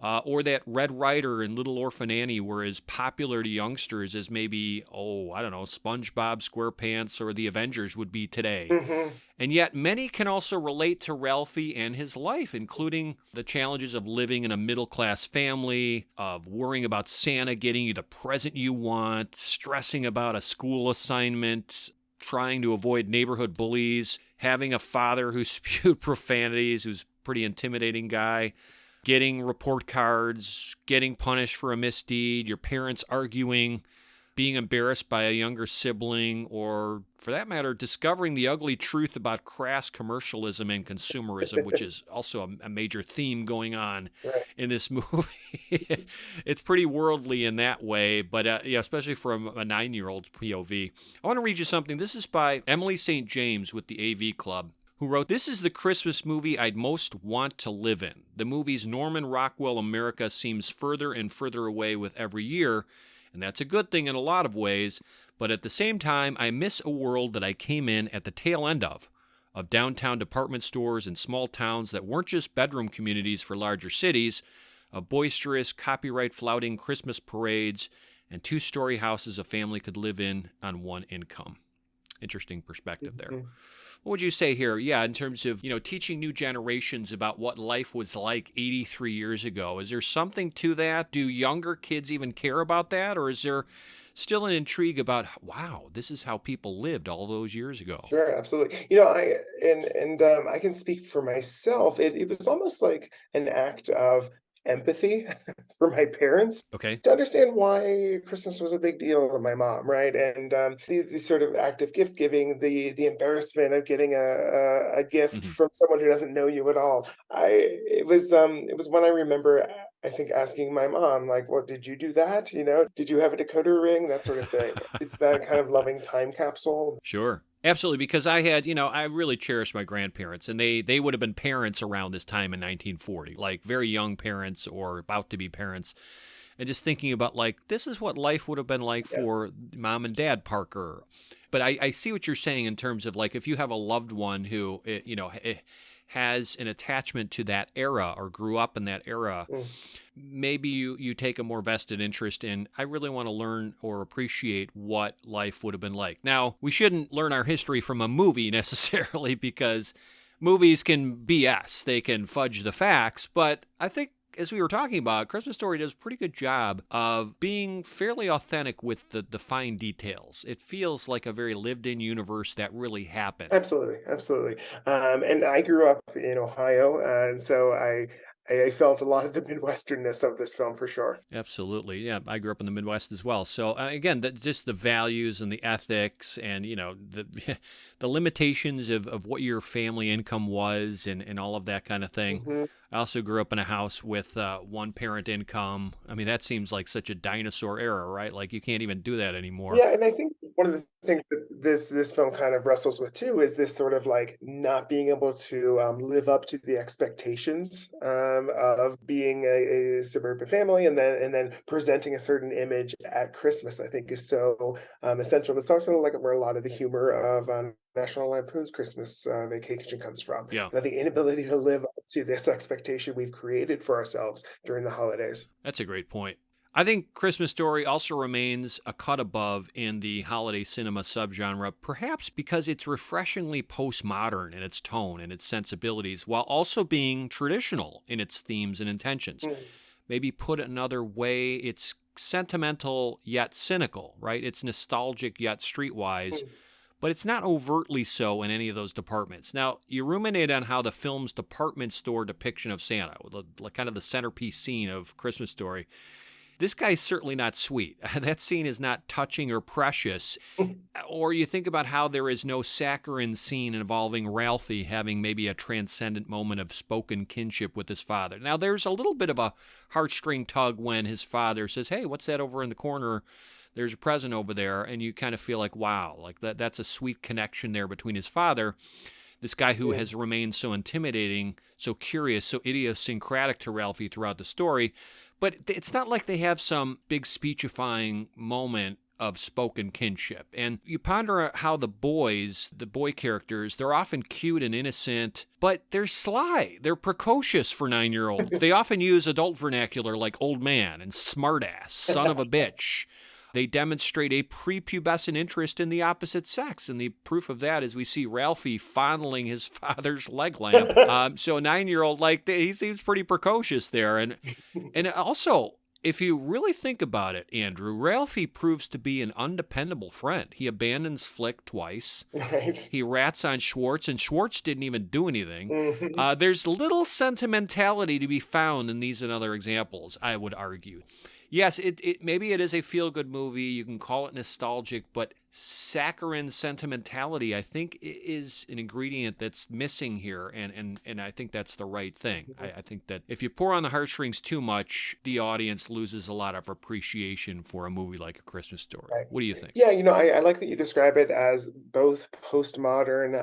Or that Red Ryder and Little Orphan Annie were as popular to youngsters as maybe, I don't know, SpongeBob SquarePants or the Avengers would be today. And yet many can also relate to Ralphie and his life, including the challenges of living in a middle-class family, of worrying about Santa getting you the present you want, stressing about a school assignment, trying to avoid neighborhood bullies, having a father who spewed profanities, who's a pretty intimidating guy, getting report cards, getting punished for a misdeed, your parents arguing, being embarrassed by a younger sibling, or, for that matter, discovering the ugly truth about crass commercialism and consumerism, which is also a major theme going on Right. in this movie. It's pretty worldly in that way, but especially from a 9-year-old's POV. I want to read you something. This is by Emily St. James with the AV Club, who wrote, "This is the Christmas movie I'd most want to live in. The movie's Norman Rockwell America seems further and further away with every year, and that's a good thing in a lot of ways, but at the same time, I miss a world that I came in at the tail end of downtown department stores and small towns that weren't just bedroom communities for larger cities, of boisterous, copyright-flouting Christmas parades, and 2-story houses a family could live in on one income." Interesting perspective there. What would you say here? Yeah, in terms of, teaching new generations about what life was like 83 years ago. Is there something to that? Do younger kids even care about that? Or is there still an intrigue about, wow, this is how people lived all those years ago. Sure, absolutely. I can speak for myself. It was almost like an act of empathy for my parents Okay. to understand why Christmas was a big deal to my mom, right? And the sort of act of gift giving, the embarrassment of getting a gift Hmm. from someone who doesn't know you at all. It was when I remember I think asking my mom, like, "Well, did you do that? You know, did you have a decoder ring?" That sort of thing. It's that kind of loving time capsule. Sure. Absolutely, because I had, I really cherished my grandparents, and they would have been parents around this time in 1940, like very young parents or about to be parents. And just thinking about, like, this is what life would have been like Yeah. for mom and dad Parker. But I see what you're saying in terms of, like, if you have a loved one who, has an attachment to that era or grew up in that era, Mm. maybe you take a more vested interest in, I really want to learn or appreciate what life would have been like. Now, we shouldn't learn our history from a movie necessarily, because movies can BS, they can fudge the facts, but I think, as we were talking about, Christmas Story does a pretty good job of being fairly authentic with the fine details. It feels like a very lived-in universe that really happened. Absolutely, absolutely. And I grew up in Ohio, and so I felt a lot of the Midwesternness of this film for sure. Absolutely. Yeah, I grew up in the Midwest as well. So again, just the values and the ethics and, the the limitations of what your family income was and all of that kind of thing. Mhm. I also grew up in a house with one parent income. I mean, that seems like such a dinosaur era, right? Like you can't even do that anymore. Yeah, and I think one of the things that this film kind of wrestles with too is this sort of like not being able to live up to the expectations of being a suburban family, and then presenting a certain image at Christmas. I think is so essential. It's also like where a lot of the humor of National Lampoon's Christmas Vacation comes from, Yeah. and the inability to live up to this expectation we've created for ourselves during the holidays. That's a great point. I think Christmas Story also remains a cut above in the holiday cinema subgenre, perhaps because it's refreshingly postmodern in its tone and its sensibilities, while also being traditional in its themes and intentions. Mm, Maybe put another way, it's sentimental yet cynical, right? It's nostalgic yet streetwise, mm. but it's not overtly so in any of those departments. Now, you ruminate on how the film's department store depiction of Santa, kind of the centerpiece scene of Christmas Story, this guy's certainly not sweet. That scene is not touching or precious. Or you think about how there is no saccharine scene involving Ralphie having maybe a transcendent moment of spoken kinship with his father. Now, there's a little bit of a heartstring tug when his father says, "Hey, what's that over in the corner? There's a present over there." And you kind of feel like, wow, like that's a sweet connection there between his father, this guy who Yeah. has remained so intimidating, so curious, so idiosyncratic to Ralphie throughout the story. But it's not like they have some big speechifying moment of spoken kinship. And you ponder how the boy characters, they're often cute and innocent, but they're sly. They're precocious for 9-year-olds. They often use adult vernacular like old man and smartass, son of a bitch. They demonstrate a prepubescent interest in the opposite sex, and the proof of that is we see Ralphie fondling his father's leg lamp. So a 9-year-old, like, he seems pretty precocious there, and also, if you really think about it, Andrew, Ralphie proves to be an undependable friend. He abandons Flick twice. Right. He rats on Schwartz, and Schwartz didn't even do anything. Mhm. There's little sentimentality to be found in these and other examples, I would argue. Yes, maybe it is a feel-good movie. You can call it nostalgic, but saccharine sentimentality, I think, is an ingredient that's missing here, and I think that's the right thing. I think that if you pour on the heartstrings too much, the audience loses a lot of appreciation for a movie like A Christmas Story. Right. What do you think? Yeah, I like that you describe it as both postmodern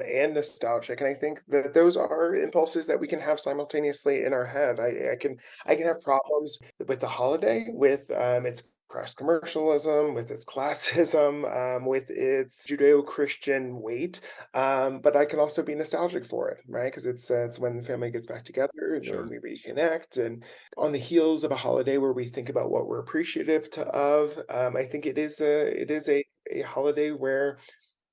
and nostalgic, and I think that those are impulses that we can have simultaneously in our head. I can have problems with the holiday, with its crass commercialism, with its classism, with its Judeo-Christian weight, but I can also be nostalgic for it, right? Because it's when the family gets back together and when Sure. we reconnect, and on the heels of a holiday where we think about what we're appreciative of, I think it is a holiday where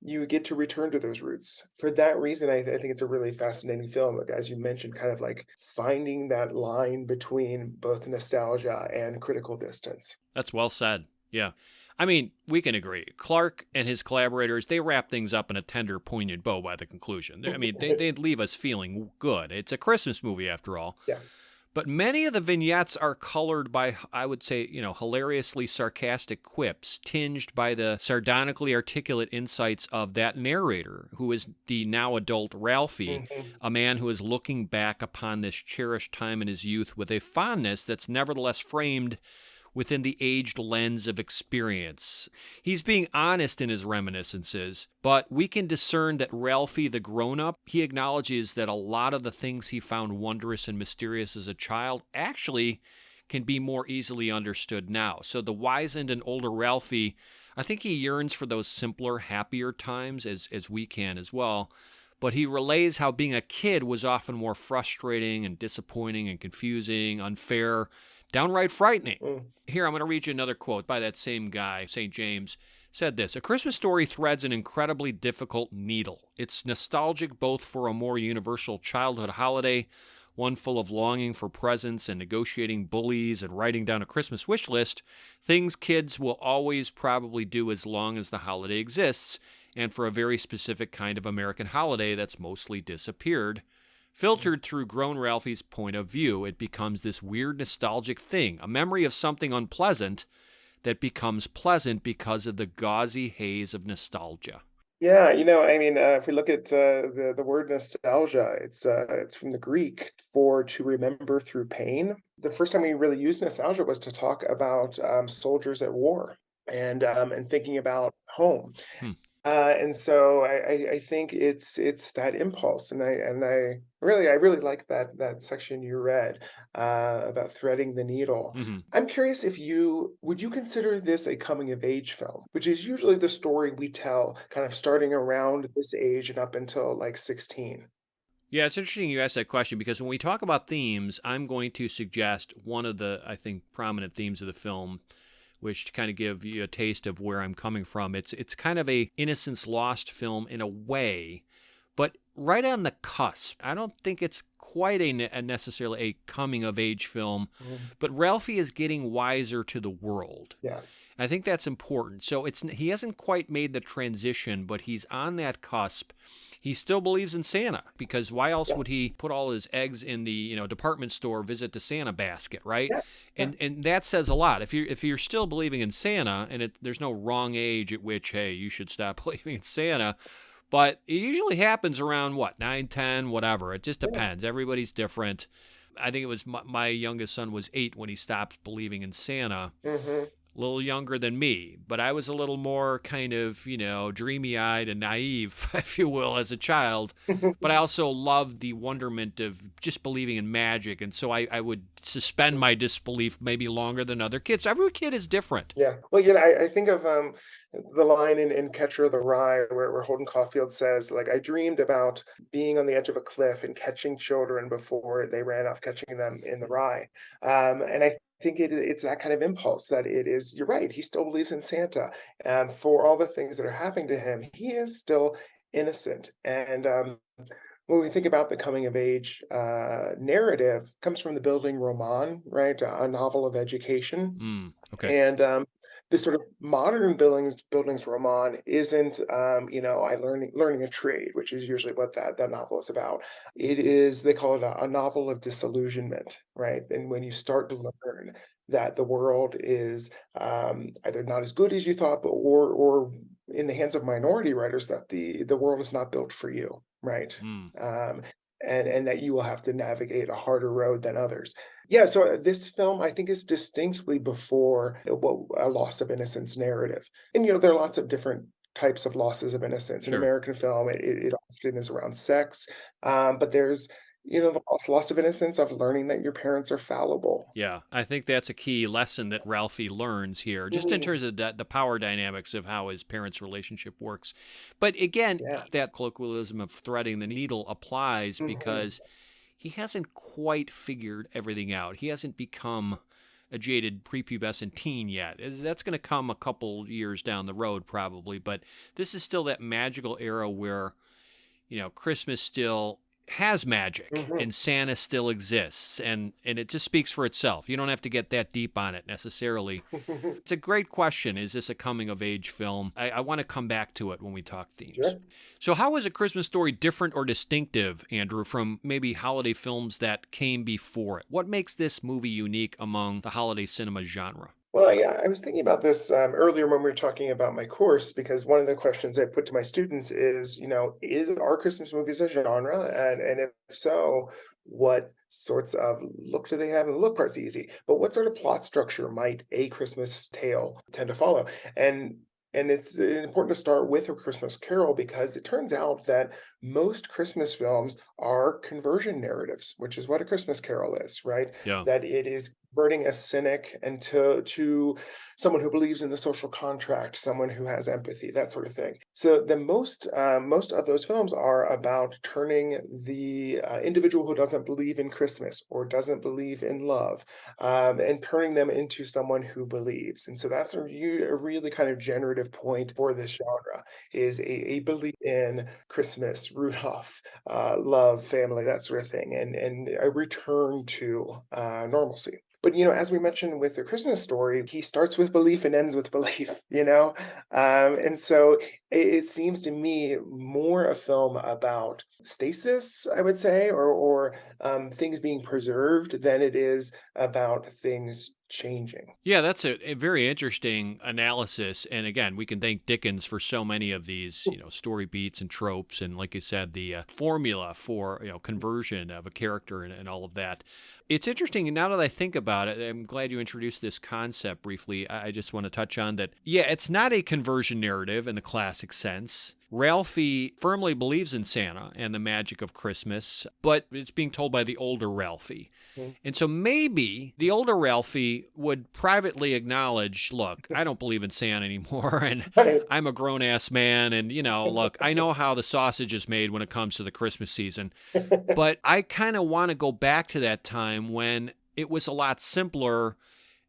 you get to return to those roots. For that reason, I think it's a really fascinating film. Like, as you mentioned, kind of like finding that line between both nostalgia and critical distance. That's well said. Yeah. I mean, we can agree. Clark and his collaborators, they wrap things up in a tender, poignant bow by the conclusion. I mean, they'd leave us feeling good. It's a Christmas movie, after all. Yeah. But many of the vignettes are colored by, I would say, hilariously sarcastic quips, tinged by the sardonically articulate insights of that narrator, who is the now adult Ralphie, a man who is looking back upon this cherished time in his youth with a fondness that's nevertheless framed within the aged lens of experience. He's being honest in his reminiscences, but we can discern that Ralphie, the grown-up, he acknowledges that a lot of the things he found wondrous and mysterious as a child actually can be more easily understood now. So the wizened and older Ralphie, I think he yearns for those simpler, happier times, as we can as well. But he relays how being a kid was often more frustrating and disappointing and confusing, unfair, downright frightening. Here, I'm going to read you another quote by that same guy, St. James. Said this: "A Christmas Story threads an incredibly difficult needle. It's nostalgic both for a more universal childhood holiday, one full of longing for presents and negotiating bullies and writing down a Christmas wish list, things kids will always probably do as long as the holiday exists, and for a very specific kind of American holiday that's mostly disappeared. Filtered through grown Ralphie's point of view, it becomes this weird nostalgic thing, a memory of something unpleasant that becomes pleasant because of the gauzy haze of nostalgia." Yeah, if we look at the word nostalgia, it's from the Greek for to remember through pain. The first time we really used nostalgia was to talk about soldiers at war and thinking about home. And so I think it's that impulse, and I really like that section you read about threading the needle. I'm curious if would you consider this a coming of age film, which is usually the story we tell, kind of starting around this age and up until like 16. Yeah, it's interesting you asked that question, because when we talk about themes, I'm going to suggest one of the, I think, prominent themes of the film, which to kind of give you a taste of where I'm coming from. It's kind of a innocence lost film in a way, but right on the cusp. I don't think it's quite a necessarily a coming of age film, but Ralphie is getting wiser to the world. Yeah. I think that's important. So he hasn't quite made the transition, but he's on that cusp. He still believes in Santa, because why else would he put all his eggs in the department store visit to Santa basket, right? Yeah. And that says a lot. If you're still believing in Santa, and there's no wrong age at which, hey, you should stop believing in Santa, but it usually happens around 9, 10, whatever. It just depends. Everybody's different. I think it was my youngest son was 8 when he stopped believing in Santa. A little younger than me, but I was a little more kind of, dreamy-eyed and naive, if you will, as a child. But I also loved the wonderment of just believing in magic, and so I would suspend my disbelief maybe longer than other kids. Every kid is different. Yeah. Well, I think of the line in Catcher in the Rye where Holden Caulfield says, like, I dreamed about being on the edge of a cliff and catching children before they ran off, catching them in the rye. And I think it's that kind of impulse that it is. You're right. He still believes in Santa. For all the things that are happening to him, he is still innocent. And when we think about the coming of age narrative, comes from the Building Roman, right? A novel of education. Okay. And this sort of modern buildings roman isn't I learning a trade, which is usually what that novel is about. It is, they call it a novel of disillusionment, right? And when you start to learn that the world is either not as good as you thought, but or in the hands of minority writers, that the world is not built for you, right? And that you will have to navigate a harder road than others. Yeah, so this film, I think, is distinctly before a loss of innocence narrative. And, there are lots of different types of losses of innocence. In Sure. American film, it often is around sex. But there's, the loss of innocence of learning that your parents are fallible. Yeah, I think that's a key lesson that Ralphie learns here, just in terms of the power dynamics of how his parents' relationship works. But again, that colloquialism of threading the needle applies because he hasn't quite figured everything out. He hasn't become a jaded prepubescent teen yet. That's going to come a couple years down the road probably, but this is still that magical era where, Christmas still has magic Mhm. and Santa still exists, and it just speaks for itself. You don't have to get that deep on it necessarily. It's a great question. Is this a coming of age film? I want to come back to it when we talk themes. Sure. So how is A Christmas Story different or distinctive, Andrew, from maybe holiday films that came before it? What makes this movie unique among the holiday cinema genre? Well, I was thinking about this earlier when we were talking about my course, because one of the questions I put to my students is, are Christmas movies a genre? And if so, what sorts of look do they have? And the look part's easy, but what sort of plot structure might A Christmas Tale tend to follow? And and it's important to start with A Christmas Carol because it turns out that most Christmas films are conversion narratives, which is what A Christmas Carol is, right? Yeah. That it is converting a cynic into to someone who believes in the social contract, someone who has empathy, that sort of thing. So the most of those films are about turning the individual who doesn't believe in Christmas or doesn't believe in love, and turning them into someone who believes. And so that's a really kind of generative point for this genre is a belief in Christmas, Rudolph, love, family, that sort of thing, and a return to normalcy. But as we mentioned with the Christmas story, he starts with belief and ends with belief. And so it seems to me more a film about stasis, I would say, or things being preserved than it is about things changing. Yeah, that's a very interesting analysis. And again, we can thank Dickens for so many of these, story beats and tropes. And like you said, the formula for, conversion of a character and all of that. It's interesting. And now that I think about it, I'm glad you introduced this concept briefly. I just want to touch on that. Yeah, it's not a conversion narrative in the classic sense. Ralphie firmly believes in Santa and the magic of Christmas, but it's being told by the older Ralphie. Mhm. And so maybe the older Ralphie would privately acknowledge, look, I don't believe in Santa anymore, and Right. I'm a grown-ass man, and, look, I know how the sausage is made when it comes to the Christmas season, but I kind of want to go back to that time when it was a lot simpler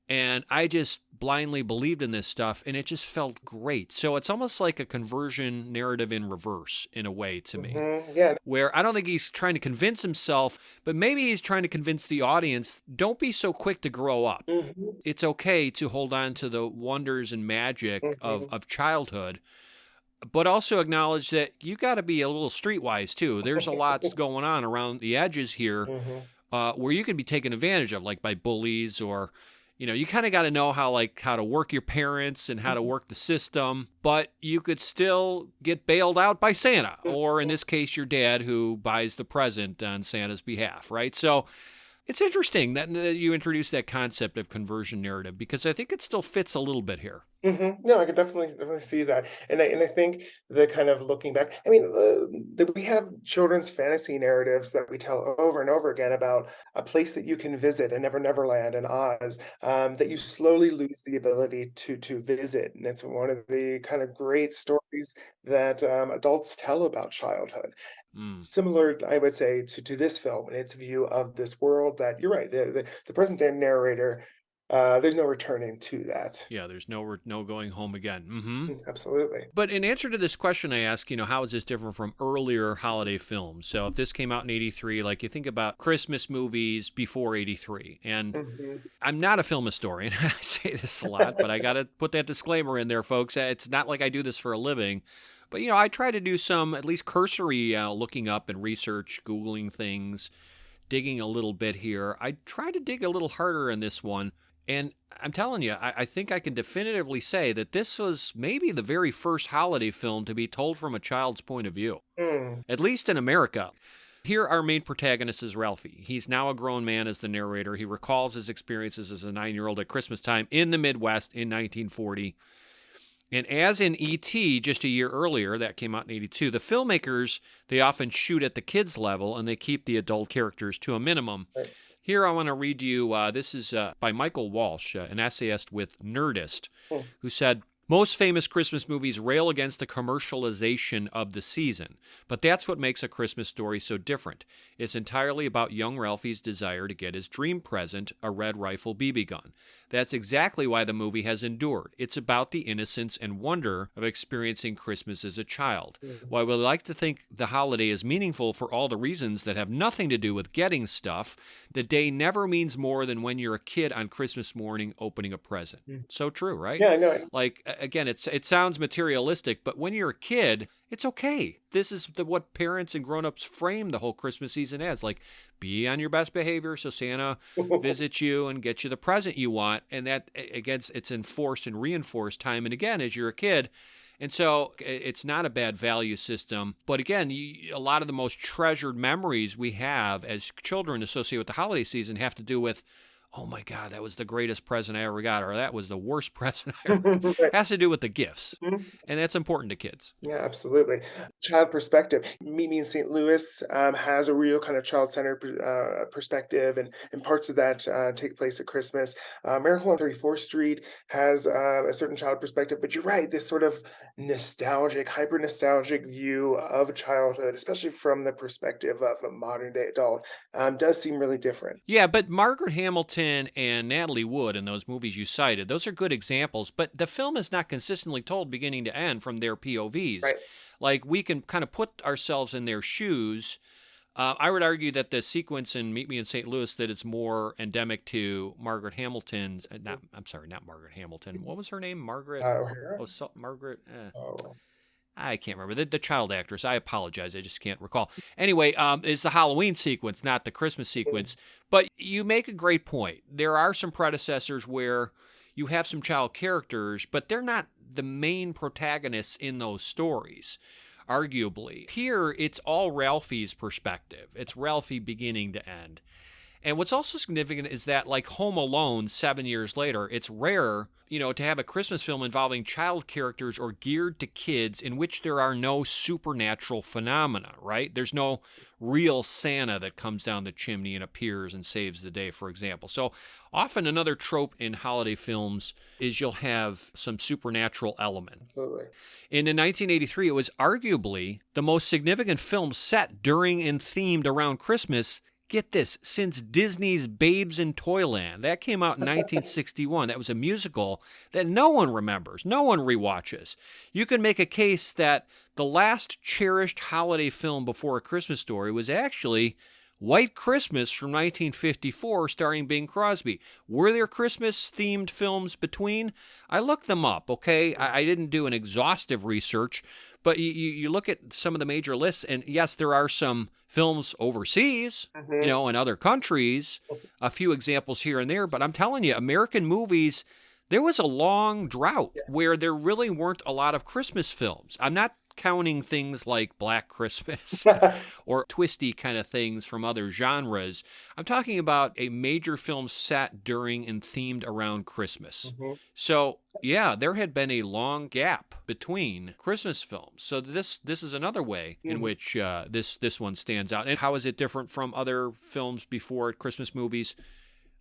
and I just blindly believed in this stuff and it just felt great. So it's almost like a conversion narrative in reverse in a way to me, Yeah. where I don't think he's trying to convince himself, but maybe he's trying to convince the audience, don't be so quick to grow up. Mhm. It's okay to hold on to the wonders and magic Mhm. of childhood, but also acknowledge that you got to be a little streetwise too. There's a lot going on around the edges here Mhm. where you could be taken advantage of, like by bullies or, you kind of got to know how to work your parents and how to work the system, but you could still get bailed out by Santa, or in this case, your dad who buys the present on Santa's behalf, right? So it's interesting that you introduced that concept of conversion narrative because I think it still fits a little bit here. No, I could definitely see that, and I think the kind of looking back. I mean, that we have children's fantasy narratives that we tell over and over again about a place that you can visit, and Neverland and Oz, that you slowly lose the ability to visit, and it's one of the kind of great stories that adults tell about childhood. Mm. Similar, I would say, to this film and its view of this world. That you're right. The present day narrator, there's no returning to that. Yeah, there's no going home again. Absolutely. But in answer to this question, I ask, how is this different from earlier holiday films? So if this came out in 83, like you think about Christmas movies before 83. And Mhm. I'm not a film historian. I say this a lot, but I got to put that disclaimer in there, folks. It's not like I do this for a living. But, I try to do some at least cursory looking up and research, Googling things, digging a little bit here. I try to dig a little harder in this one. And I'm telling you, I think I can definitively say that this was maybe the very first holiday film to be told from a child's point of view, Mm. at least in America. Here, our main protagonist is Ralphie. He's now a grown man as the narrator. He recalls his experiences as a 9-year-old at Christmas time in the Midwest in 1940. And as in E.T. just a year earlier, that came out in 82, the filmmakers, they often shoot at the kids' level and they keep the adult characters to a minimum. Right. Here I want to read you, this is by Michael Walsh, an essayist with Nerdist, Mm. who said, Most famous Christmas movies rail against the commercialization of the season, but that's what makes A Christmas Story so different. It's entirely about young Ralphie's desire to get his dream present, a Red Rifle BB gun. That's exactly why the movie has endured. It's about the innocence and wonder of experiencing Christmas as a child. While we like to think the holiday is meaningful for all the reasons that have nothing to do with getting stuff, the day never means more than when you're a kid on Christmas morning opening a present. So true, right? Yeah, I know. Like, again, it sounds materialistic, but when you're a kid, it's okay. This is what parents and grown-ups frame the whole Christmas season as. Like, be on your best behavior so Santa visits you and gets you the present you want. And that, again, it's enforced and reinforced time and again as you're a kid. And so it's not a bad value system. But again, a lot of the most treasured memories we have as children associated with the holiday season have to do with, oh my God, that was the greatest present I ever got, or that was the worst present I ever got. It has to do with the gifts. And that's important to kids. Yeah, absolutely. Child perspective. Meet Me in St. Louis has a real kind of child-centered perspective, and parts of that take place at Christmas. Miracle on 34th Street has a certain child perspective, but you're right, this sort of nostalgic, hyper-nostalgic view of childhood, especially from the perspective of a modern-day adult, does seem really different. Yeah, but Margaret Hamilton and Natalie Wood in those movies you cited, those are good examples, but the film is not consistently told beginning to end from their POVs. Right. Like, we can kind of put ourselves in their shoes. I would argue that the sequence in Meet Me in St. Louis, that it's more endemic to Margaret Hamilton's, not Margaret Hamilton. What was her name? Margaret? O'Hara? Margaret? Oh. I can't remember. The child actress. I apologize. I just can't recall. Anyway, it's the Halloween sequence, not the Christmas sequence. But you make a great point. There are some predecessors where you have some child characters, but they're not the main protagonists in those stories, arguably. Here, it's all Ralphie's perspective. It's Ralphie beginning to end. And what's also significant is that, like Home Alone 7 years later, it's rare, to have a Christmas film involving child characters or geared to kids in which there are no supernatural phenomena, right? There's no real Santa that comes down the chimney and appears and saves the day, for example. So often another trope in holiday films is you'll have some supernatural element. Absolutely. And in 1983, it was arguably the most significant film set during and themed around Christmas. Get this, since Disney's Babes in Toyland. That came out in 1961. That was a musical that no one remembers, no one rewatches. You can make a case that the last cherished holiday film before A Christmas Story was actually White Christmas from 1954, starring Bing Crosby. Were there Christmas-themed films between? I looked them up, okay? I didn't do an exhaustive research, but you look at some of the major lists, and yes, there are some films overseas, in other countries, a few examples here and there, but I'm telling you, American movies, there was a long drought where there really weren't a lot of Christmas films. I'm not counting things like Black Christmas or twisty kind of things from other genres. I'm talking about a major film set during and themed around Christmas. So, yeah, there had been a long gap between Christmas films. So this is another way in which this one stands out. And how is it different from other films before Christmas movies?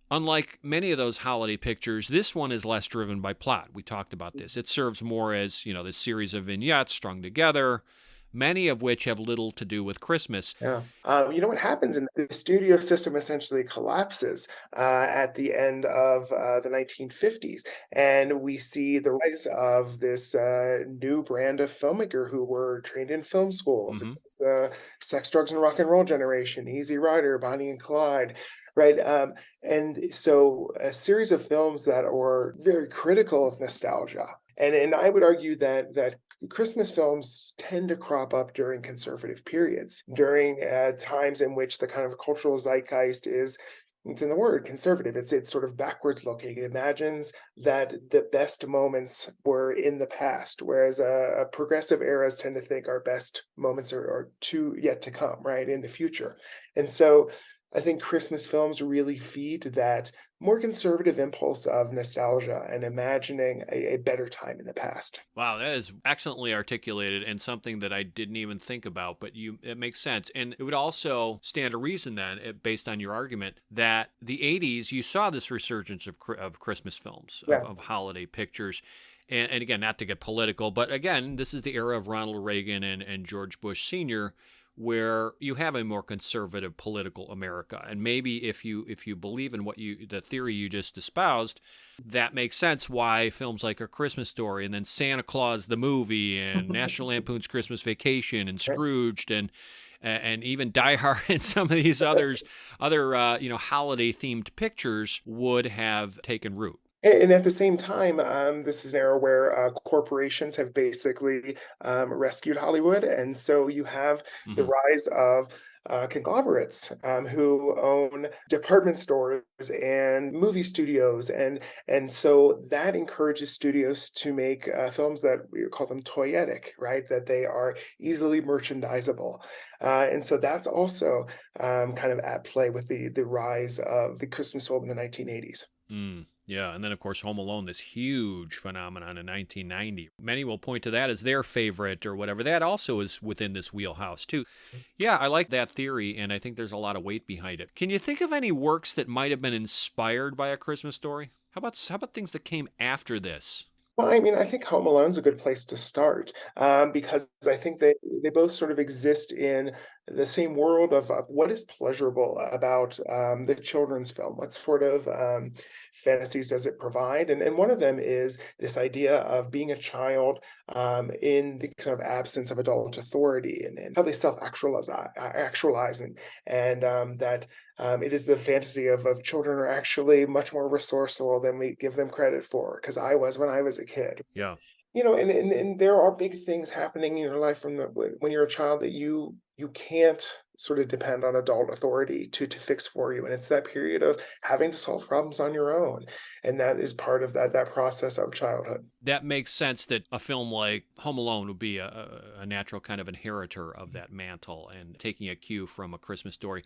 Unlike many of those holiday pictures, this one is less driven by plot. We talked about this. It serves more as, this series of vignettes strung together, many of which have little to do with Christmas. Yeah. What happens in the studio system essentially collapses at the end of the 1950s. And we see the rise of this new brand of filmmaker who were trained in film schools. It's the Sex, Drugs, and Rock and Roll generation, Easy Rider, Bonnie and Clyde. Right. And so a series of films that were very critical of nostalgia. And I would argue that Christmas films tend to crop up during conservative periods, during times in which the kind of cultural zeitgeist it's in the word conservative. It's sort of backwards looking. It imagines that the best moments were in the past, whereas progressive eras tend to think our best moments are yet to come, right, in the future. And so I think Christmas films really feed that more conservative impulse of nostalgia and imagining a better time in the past. Wow, that is excellently articulated and something that I didn't even think about, but it makes sense. And it would also stand to reason then, based on your argument, that the 80s, you saw this resurgence of Christmas films, of holiday pictures. And again, not to get political, but again, this is the era of Ronald Reagan and George Bush Sr., where you have a more conservative political America. And maybe if you believe in the theory you just espoused, that makes sense why films like A Christmas Story and then Santa Claus the movie and National Lampoon's Christmas Vacation and Scrooged and even Die Hard and some of these other holiday themed pictures would have taken root. And at the same time, this is an era where corporations have basically rescued Hollywood. And so you have the rise of conglomerates who own department stores and movie studios. And so that encourages studios to make films that we call them toyetic, right? That they are easily merchandisable. And so that's also kind of at play with the rise of the Christmas film in the 1980s. Yeah, and then of course Home Alone, this huge phenomenon in 1990. Many will point to that as their favorite or whatever. That also is within this wheelhouse too. Yeah, I like that theory, and I think there's a lot of weight behind it. Can you think of any works that might have been inspired by A Christmas Story? How about things that came after this? Well, I mean, I think Home Alone's a good place to start because I think they both sort of exist in the same world of what is pleasurable about the children's film. What sort of fantasies does it provide? And one of them is this idea of being a child in the kind of absence of adult authority and how they actualize and that it is the fantasy of children are actually much more resourceful than we give them credit for, because I was when I was a kid. Yeah. And there are big things happening in your life when you're a child that you can't sort of depend on adult authority to fix for you. And it's that period of having to solve problems on your own. And that is part of that process of childhood. That makes sense that a film like Home Alone would be a natural kind of inheritor of that mantle and taking a cue from A Christmas Story.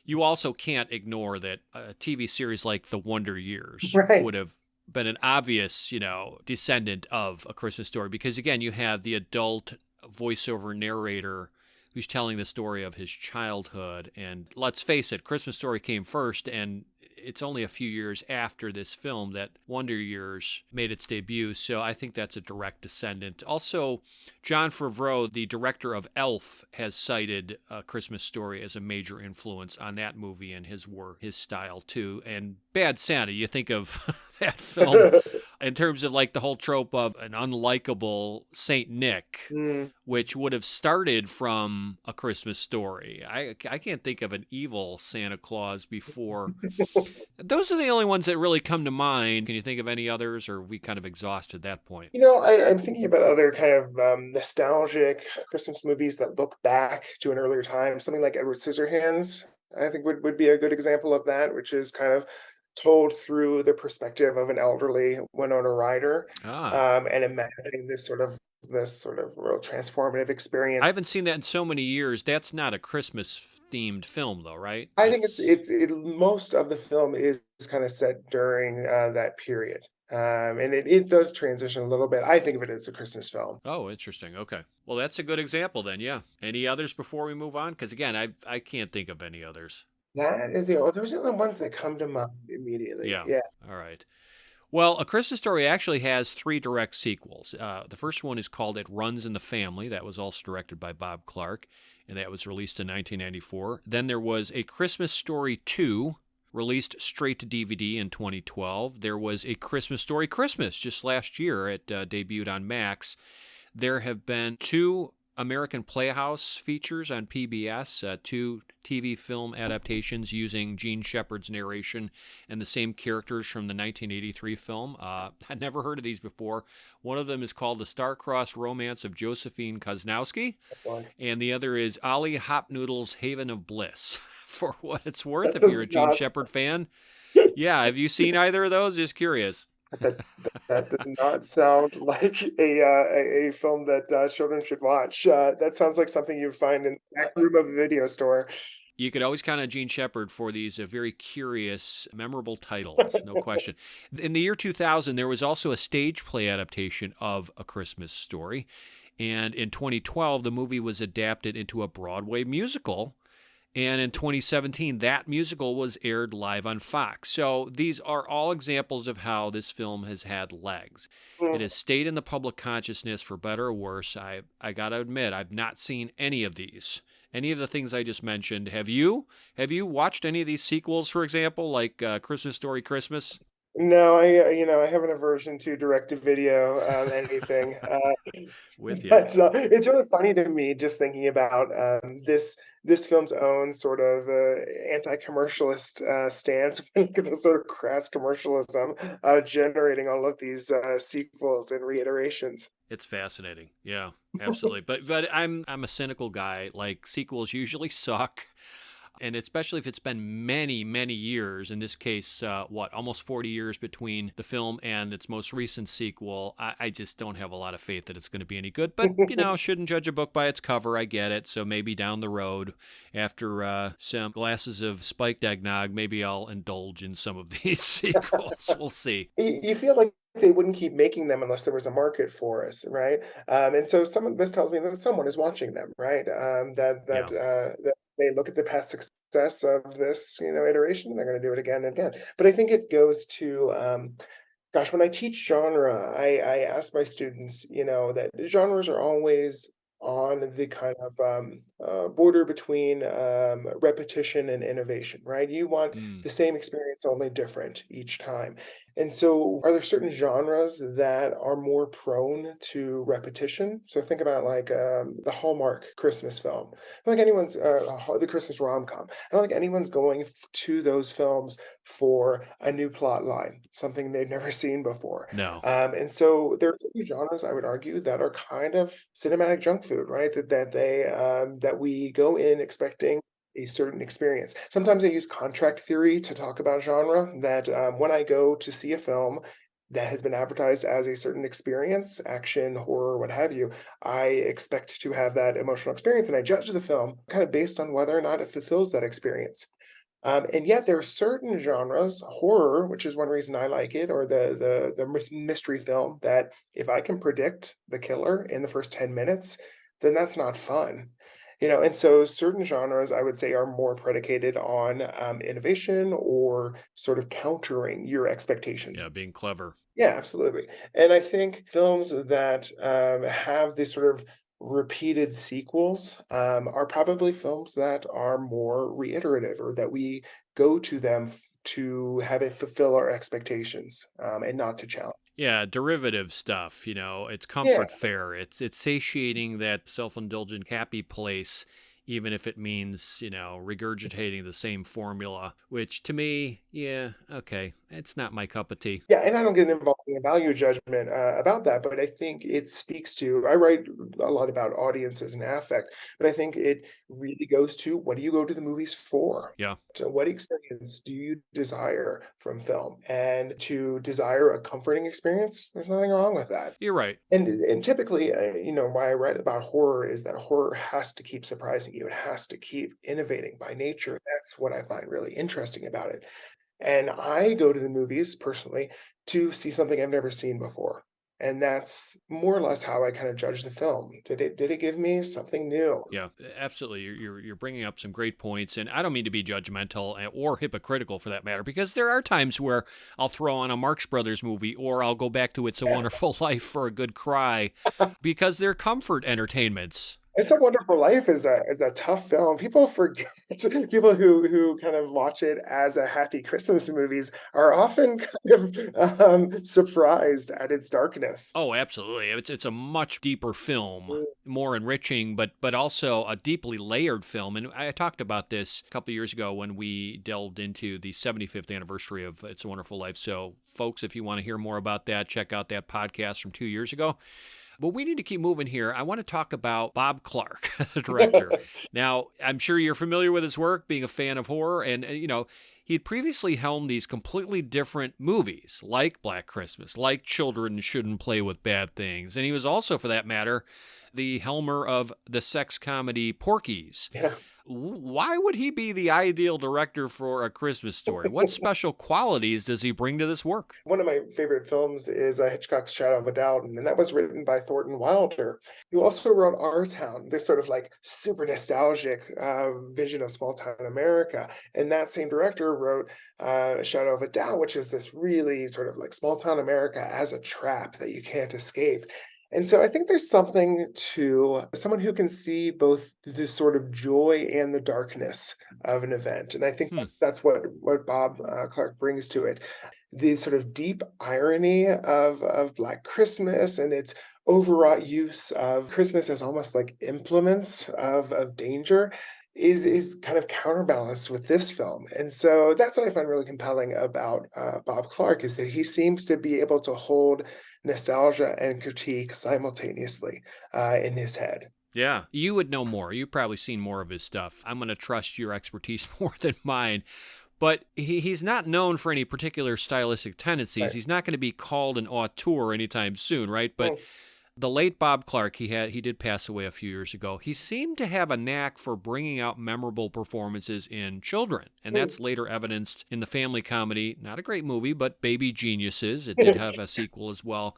You also can't ignore that a TV series like The Wonder Years would have been an obvious, descendant of A Christmas Story, because again, you have the adult voiceover narrator who's telling the story of his childhood. And let's face it, Christmas Story came first, and it's only a few years after this film that Wonder Years made its debut, so I think that's a direct descendant. Also, Jon Favreau, the director of Elf, has cited A Christmas Story as a major influence on that movie and his work, his style too. And Bad Santa, you think of that film in terms of like the whole trope of an unlikable Saint Nick, which would have started from A Christmas Story. I can't think of an evil Santa Claus before. Those are the only ones that really come to mind. Can you think of any others, or have we kind of exhausted that point? I'm thinking about other kind of nostalgic Christmas movies that look back to an earlier time. Something like Edward Scissorhands, I think would be a good example of that, which is kind of told through the perspective of an elderly Winona Ryder, and imagining this sort of real transformative experience. I haven't seen that in so many years. That's not a Christmas themed film, though, right? I think it's most of the film is kind of set during that period. And it does transition a little bit. I think of it as a Christmas film. Oh, interesting. Okay. Well, that's a good example then, yeah. Any others before we move on? Because again, I can't think of any others. Those are the ones that come to mind immediately. Yeah. All right. Well, A Christmas Story actually has 3 direct sequels. The first one is called It Runs in the Family. That was also directed by Bob Clark, and that was released in 1994. Then there was A Christmas Story 2, released straight to DVD in 2012. There was A Christmas Story Christmas just last year. It debuted on Max. There have been 2 American Playhouse features on PBS, 2 TV film adaptations using Gene Shepard's narration and the same characters from the 1983 film. I'd never heard of these before. One of them is called The Star-Crossed Romance of Josephine Koznowski, and the other is Ollie Hopnoodle's Haven of Bliss. For what it's worth, if you're a Gene Shepard fan. Yeah, have you seen either of those? Just curious. That does not sound like a film that children should watch. That sounds like something you'd find in the back room of a video store. You could always count on Gene Shepard for these very curious, memorable titles, no question. In the year 2000, there was also a stage play adaptation of A Christmas Story. And in 2012, the movie was adapted into a Broadway musical. And in 2017, that musical was aired live on Fox. So these are all examples of how this film has had legs. It has stayed in the public consciousness for better or worse. I got to admit, I've not seen any of these. Any of the things I just mentioned. Have you? Have you watched any of these sequels, for example, like Christmas Story Christmas? No, I have an aversion to direct-to-video, anything. With you. But it's really funny to me just thinking about this film's own sort of anti-commercialist stance. Look at the sort of crass commercialism generating all of these sequels and reiterations. It's fascinating. Yeah, absolutely. But I'm a cynical guy. Like, sequels usually suck. And especially if it's been many, many years, in this case, almost 40 years between the film and its most recent sequel, I just don't have a lot of faith that it's going to be any good. But, shouldn't judge a book by its cover. I get it. So maybe down the road, after some glasses of spiked eggnog, maybe I'll indulge in some of these sequels. We'll see. You feel like they wouldn't keep making them unless there was a market for us, right? And so this tells me that someone is watching them, right? That they look at the past success of this, iteration, and they're going to do it again and again. But I think it goes to, gosh, when I teach genre, I ask my students, that genres are always on the kind of border between repetition and innovation, right? You want the same experience, only different each time. And so are there certain genres that are more prone to repetition? So think about like the Hallmark Christmas film. I don't think anyone's, the Christmas rom-com. I don't think anyone's going to those films for a new plot line, something they've never seen before. No. And so there are certain genres, I would argue, that are kind of cinematic junk food, right? That we go in expecting a certain experience. Sometimes I use contract theory to talk about genre, that when I go to see a film that has been advertised as a certain experience, action, horror, what have you, I expect to have that emotional experience, and I judge the film kind of based on whether or not it fulfills that experience. And yet there are certain genres, horror, which is one reason I like it, or the mystery film, that if I can predict the killer in the first 10 minutes, then that's not fun. And so certain genres, I would say, are more predicated on innovation or sort of countering your expectations. Yeah, being clever. Yeah, absolutely. And I think films that have this sort of repeated sequels are probably films that are more reiterative, or that we go to them to have it fulfill our expectations and not to challenge. Yeah, derivative stuff, it's Yeah. comfort fare. It's satiating that self-indulgent happy place, even if it means, regurgitating the same formula, which to me, yeah, okay, it's not my cup of tea. Yeah, and I don't get involved in a value judgment about that, but I think it speaks to, I write a lot about audiences and affect, but I think it really goes to, what do you go to the movies for? Yeah. So what experience do you desire from film? And to desire a comforting experience, there's nothing wrong with that. You're right. And typically, why I write about horror is that horror has to keep surprising you. It has to keep innovating by nature. That's what I find really interesting about it. And I go to the movies personally to see something I've never seen before. And that's more or less how I kind of judge the film. Did it give me something new? Yeah, absolutely. You're bringing up some great points, and I don't mean to be judgmental or hypocritical for that matter, because there are times where I'll throw on a Marx Brothers movie, or I'll go back to It's a Wonderful Life for a good cry, because they're comfort entertainments. It's a Wonderful Life is a tough film. People forget. People who kind of watch it as a happy Christmas movies are often kind of surprised at its darkness. Oh, absolutely. It's a much deeper film, more enriching, but also a deeply layered film. And I talked about this a couple of years ago when we delved into the 75th anniversary of It's a Wonderful Life. So, folks, if you want to hear more about that, check out that podcast from 2 years ago. But we need to keep moving here. I want to talk about Bob Clark, the director. Now, I'm sure you're familiar with his work, being a fan of horror. And, he'd previously helmed these completely different movies, like Black Christmas, like Children Shouldn't Play with Bad Things. And he was also, for that matter, the helmer of the sex comedy Porky's. Yeah. Why would he be the ideal director for A Christmas Story? What special qualities does he bring to this work? One of my favorite films is Hitchcock's Shadow of a Doubt, and that was written by Thornton Wilder, who also wrote Our Town, this sort of like super nostalgic vision of small town America. And that same director wrote Shadow of a Doubt, which is this really sort of like small town America as a trap that you can't escape. And so I think there's something to someone who can see both the sort of joy and the darkness of an event. And I think that's what Bob Clark brings to it. The sort of deep irony of Black Christmas and its overwrought use of Christmas as almost like implements of danger is kind of counterbalanced with this film. And so that's what I find really compelling about Bob Clark, is that he seems to be able to hold nostalgia and critique simultaneously in his head. Yeah, you would know more. You've probably seen more of his stuff. I'm going to trust your expertise more than mine. But he's not known for any particular stylistic tendencies. Right. He's not going to be called an auteur anytime soon, right? But the late Bob Clark, he did pass away a few years ago. He seemed to have a knack for bringing out memorable performances in children, and that's later evidenced in the family comedy, not a great movie, but Baby Geniuses. It did have a sequel as well.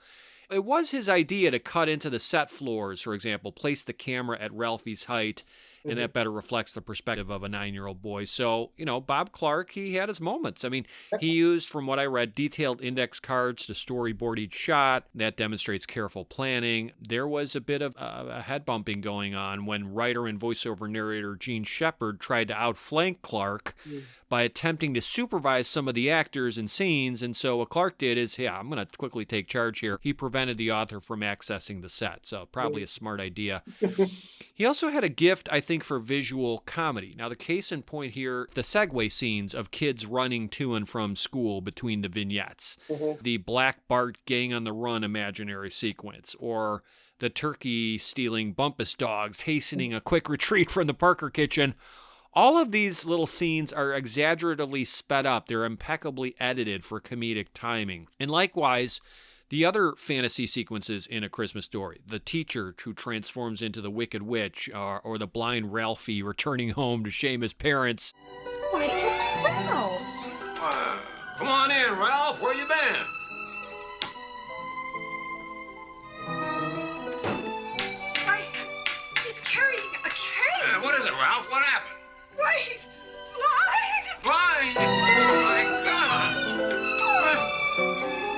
It was his idea to cut into the set floors, for example, place the camera at Ralphie's height, and that better reflects the perspective of a 9-year-old boy. So, Bob Clark, he had his moments. I mean, he used, from what I read, detailed index cards to storyboard each shot. That demonstrates careful planning. There was a bit of a head bumping going on when writer and voiceover narrator Gene Shepard tried to outflank Clark by attempting to supervise some of the actors and scenes. And so what Clark did is, I'm going to quickly take charge here. He prevented the author from accessing the set. So probably a smart idea. He also had a gift, I think, for visual comedy. Now, the case in point here, the segue scenes of kids running to and from school between the vignettes, the Black Bart gang on the run imaginary sequence, or the turkey stealing Bumpus dogs hastening a quick retreat from the Parker kitchen. All of these little scenes are exaggeratively sped up. They're impeccably edited for comedic timing. And likewise, the other fantasy sequences in A Christmas Story, the teacher who transforms into the Wicked Witch, or the blind Ralphie returning home to shame his parents. Why, it's Ralph. Come on in, Ralph. Where you been? Why, he's carrying a cane. What is it, Ralph? What happened? Why, he's blind. Blind? Oh, my God.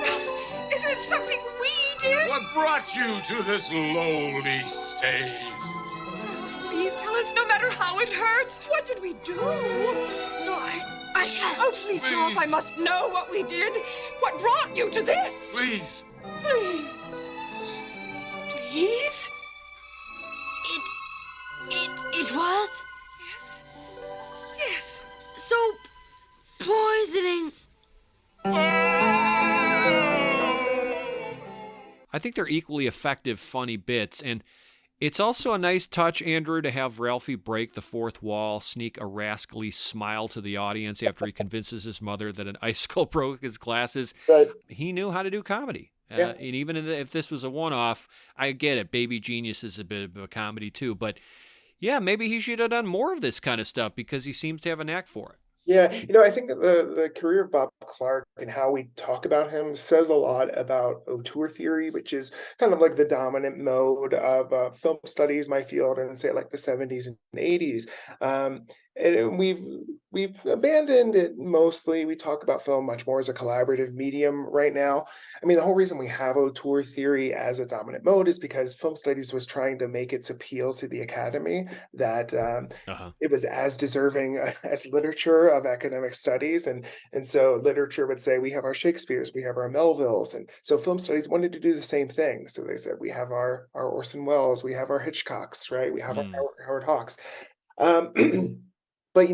Ralph, is it something we did? What brought you to this lowly stage? Ralph, please tell us, no matter how it hurts. What did we do? No, I can't. Oh, please, Ralph, I must know what we did. What brought you to this? Please. Please. Please? It was? Yes. Yes. So poisoning. I think they're equally effective, funny bits, and it's also a nice touch, Andrew, to have Ralphie break the fourth wall, sneak a rascally smile to the audience after he convinces his mother that an icicle broke his glasses. Right. He knew how to do comedy. Yeah. And even if this was a one-off, I get it. Baby Genius is a bit of a comedy too, but yeah, maybe he should have done more of this kind of stuff because he seems to have a knack for it. Yeah, I think the career of Bob Clark and how we talk about him says a lot about auteur theory, which is kind of like the dominant mode of film studies, my field, and say like the 70s and 80s. And we've abandoned it mostly. We talk about film much more as a collaborative medium right now. I mean, the whole reason we have auteur theory as a dominant mode is because film studies was trying to make its appeal to the academy that it was as deserving as literature of academic studies. And so literature would say, we have our Shakespeares, we have our Melvilles. And so film studies wanted to do the same thing. So they said, we have our Orson Welles, we have our Hitchcocks, right? We have our Howard Hawks. But,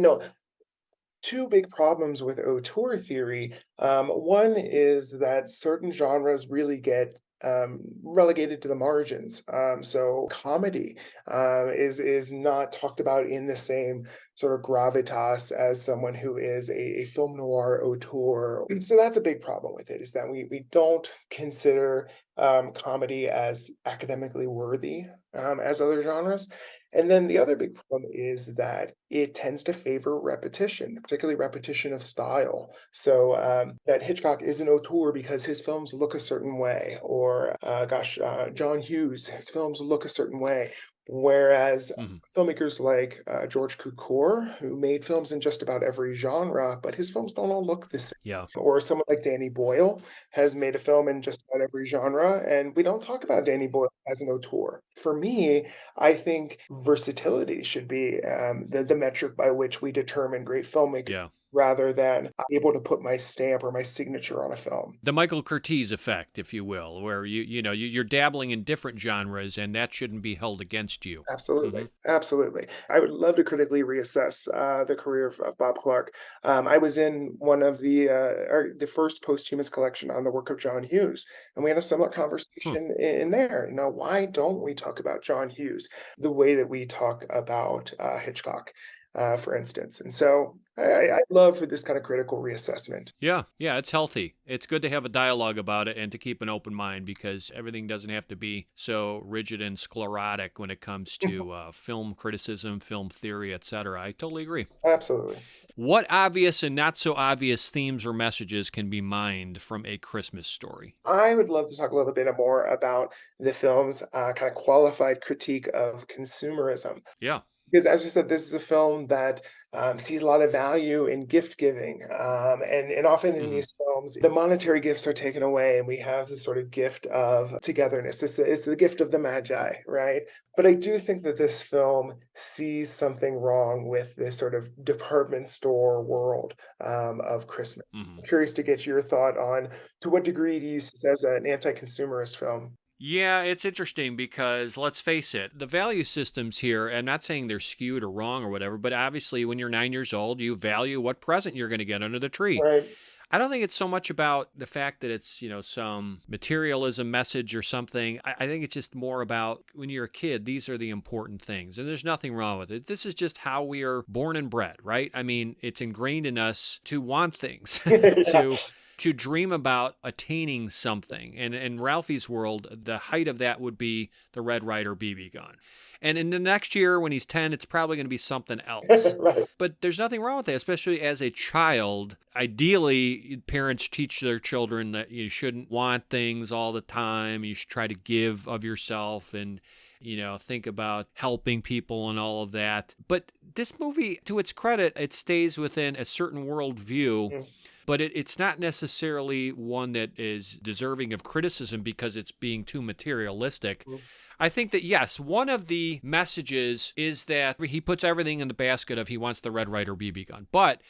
two big problems with auteur theory. One is that certain genres really get relegated to the margins. So comedy is not talked about in the same sort of gravitas as someone who is a film noir auteur. And so that's a big problem with it, is that we don't consider comedy as academically worthy as other genres. And then the other big problem is that it tends to favor repetition, particularly repetition of style. So that Hitchcock is an auteur because his films look a certain way, or John Hughes, his films look a certain way. Whereas Mhm. filmmakers like George Cukor, who made films in just about every genre, but his films don't all look the same. Yeah. Or someone like Danny Boyle has made a film in just about every genre, and we don't talk about Danny Boyle as an auteur. For me, I think versatility should be the metric by which we determine great filmmaking, Yeah. rather than I'm able to put my stamp or my signature on a film. The Michael Curtiz effect, if you will, where you're dabbling in different genres, and that shouldn't be held against you. Absolutely, Mhm. absolutely. I would love to critically reassess the career of Bob Clark. I was in one of the first posthumous collection on the work of John Hughes, and we had a similar Huh. conversation in there. You know, why don't we talk about John Hughes the way that we talk about Hitchcock, for instance? And so I love for this kind of critical reassessment. Yeah, yeah, it's healthy. It's good to have a dialogue about it and to keep an open mind, because everything doesn't have to be so rigid and sclerotic when it comes to film criticism, film theory, etc. I totally agree. Absolutely. What obvious and not so obvious themes or messages can be mined from A Christmas Story? I would love to talk a little bit more about the film's kind of qualified critique of consumerism. Yeah. Because as you said, this is a film that sees a lot of value in gift giving. And often in Hmm. these films, the monetary gifts are taken away, and we have this sort of gift of togetherness. It's the gift of the Magi, right? But I do think that this film sees something wrong with this sort of department store world of Christmas. Hmm. I'm curious to get your thought on, to what degree do you see this as an anti-consumerist film? Yeah, it's interesting because let's face it, the value systems here, I'm not saying they're skewed or wrong or whatever, but obviously when you're 9 years old, you value what present you're going to get under the tree. Right. I don't think it's so much about the fact that it's, some materialism message or something. I think it's just more about when you're a kid, these are the important things. And there's nothing wrong with it. This is just how we are born and bred, right? I mean, it's ingrained in us to want things, Yeah. to dream about attaining something. And in Ralphie's world, the height of that would be the Red Ryder BB gun. And in the next year, when he's 10, it's probably going to be something else. Right. But there's nothing wrong with that, especially as a child. Ideally, parents teach their children that you shouldn't want things all the time. You should try to give of yourself and, think about helping people and all of that. But this movie, to its credit, it stays within a certain worldview. Mm. But it's not necessarily one that is deserving of criticism because it's being too materialistic. Mm. I think that, yes, one of the messages is that he puts everything in the basket of he wants the Red Ryder BB gun. But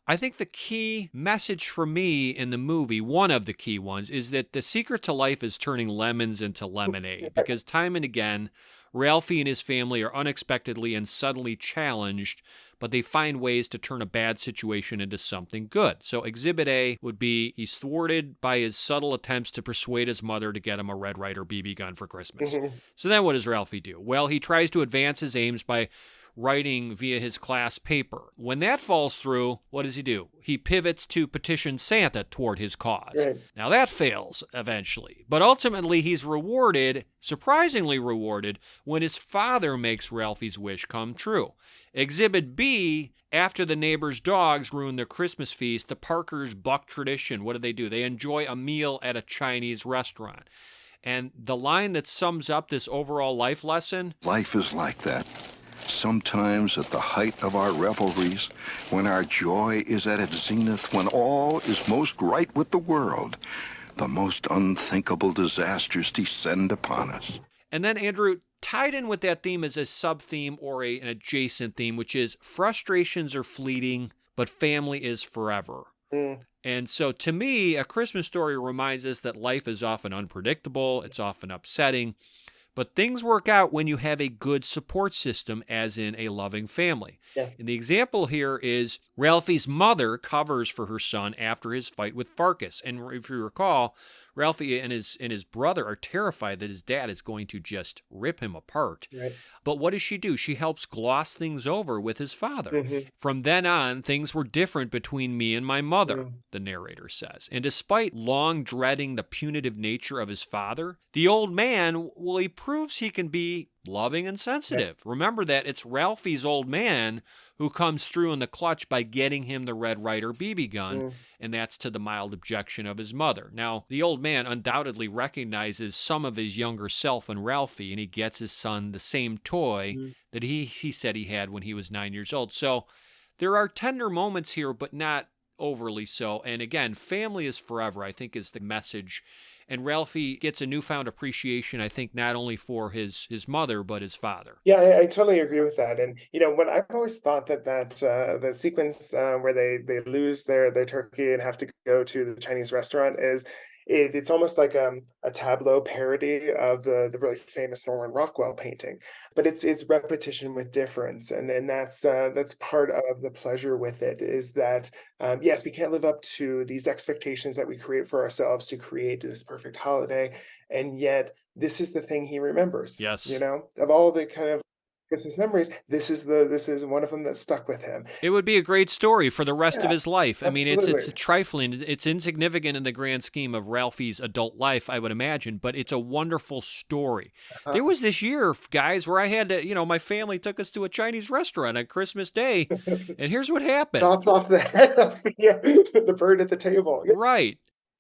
I think the key message for me in the movie, one of the key ones, is that the secret to life is turning lemons into lemonade. Because time and again, Ralphie and his family are unexpectedly and suddenly challenged, but they find ways to turn a bad situation into something good. So Exhibit A would be he's thwarted by his subtle attempts to persuade his mother to get him a Red Ryder BB gun for Christmas. Mhm. So then what does Ralphie do? Well, he tries to advance his aims by writing via his class paper. When that falls through, what does he do? He pivots to petition Santa toward his cause. Right. Now that fails eventually, but ultimately he's rewarded, surprisingly rewarded, when his father makes Ralphie's wish come true. Exhibit B, after the neighbor's dogs ruin their Christmas feast, the Parkers buck tradition. What do? They enjoy a meal at a Chinese restaurant. And the line that sums up this overall life lesson: Life is like that. Sometimes at the height of our revelries, when our joy is at its zenith, when all is most right with the world, the most unthinkable disasters descend upon us. And then, Andrew, tied in with that theme is a sub-theme or an adjacent theme, which is frustrations are fleeting, but family is forever. Mm. And so to me, A Christmas Story reminds us that life is often unpredictable, it's often upsetting, But things work out when you have a good support system, as in a loving family. Yeah. And the example here is Ralphie's mother covers for her son after his fight with Farkas. And if you recall, Ralphie and his brother are terrified that his dad is going to just rip him apart. Right. But what does she do? She helps gloss things over with his father. From then on, things were different between me and my mother, the narrator says. And despite long dreading the punitive nature of his father, the old man, well, he proves he can be loving and sensitive. Yeah. Remember that it's Ralphie's old man who comes through in the clutch by getting him the Red Ryder BB gun, and that's to the mild objection of his mother. Now, the old man undoubtedly recognizes some of his younger self in Ralphie, and he gets his son the same toy that he said he had when he was 9 years old. So there are tender moments here, but not overly so. And again, family is forever, I think, is the message. And Ralphie gets a newfound appreciation, I think, not only for his mother, but his father. Yeah, I totally agree with that. And, what I've always thought that sequence where they lose their turkey and have to go to the Chinese restaurant it's almost like a tableau parody of the really famous Norman Rockwell painting, but it's repetition with difference, and that's part of the pleasure with it, is that yes, we can't live up to these expectations that we create for ourselves to create this perfect holiday, and yet this is the thing he remembers. Yes, of all the kind of Christmas memories, this is one of them that stuck with him. It would be a great story for the rest of his life. I mean, Absolutely. it's trifling. It's insignificant in the grand scheme of Ralphie's adult life, I would imagine, but it's a wonderful story. There was this year, guys, where I had to, my family took us to a Chinese restaurant on Christmas Day, and here's what happened. Chopped off the head of the bird at the table. Right.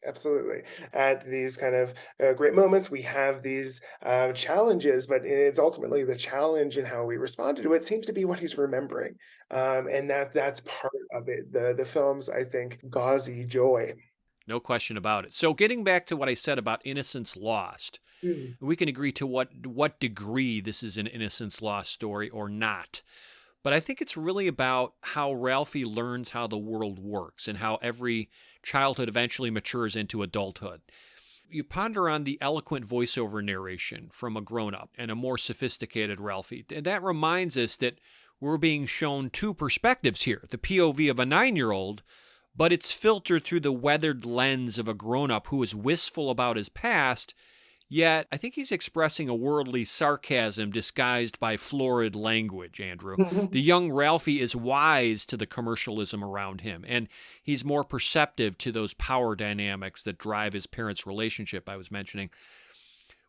Absolutely. At these kind of great moments, we have these challenges, but it's ultimately the challenge and how we responded to it seems to be what he's remembering. And that's part of it. The film's, I think, gauzy joy. No question about it. So getting back to what I said about Innocence Lost, we can agree to what degree this is an Innocence Lost story or not. But I think it's really about how Ralphie learns how the world works and how every childhood eventually matures into adulthood. You ponder on the eloquent voiceover narration from a grown-up and a more sophisticated Ralphie. And that reminds us that we're being shown two perspectives here, the POV of a 9-year-old, but it's filtered through the weathered lens of a grown-up who is wistful about his past. Yet, I think he's expressing a worldly sarcasm disguised by florid language, Andrew. The young Ralphie is wise to the commercialism around him, and he's more perceptive to those power dynamics that drive his parents' relationship I was mentioning.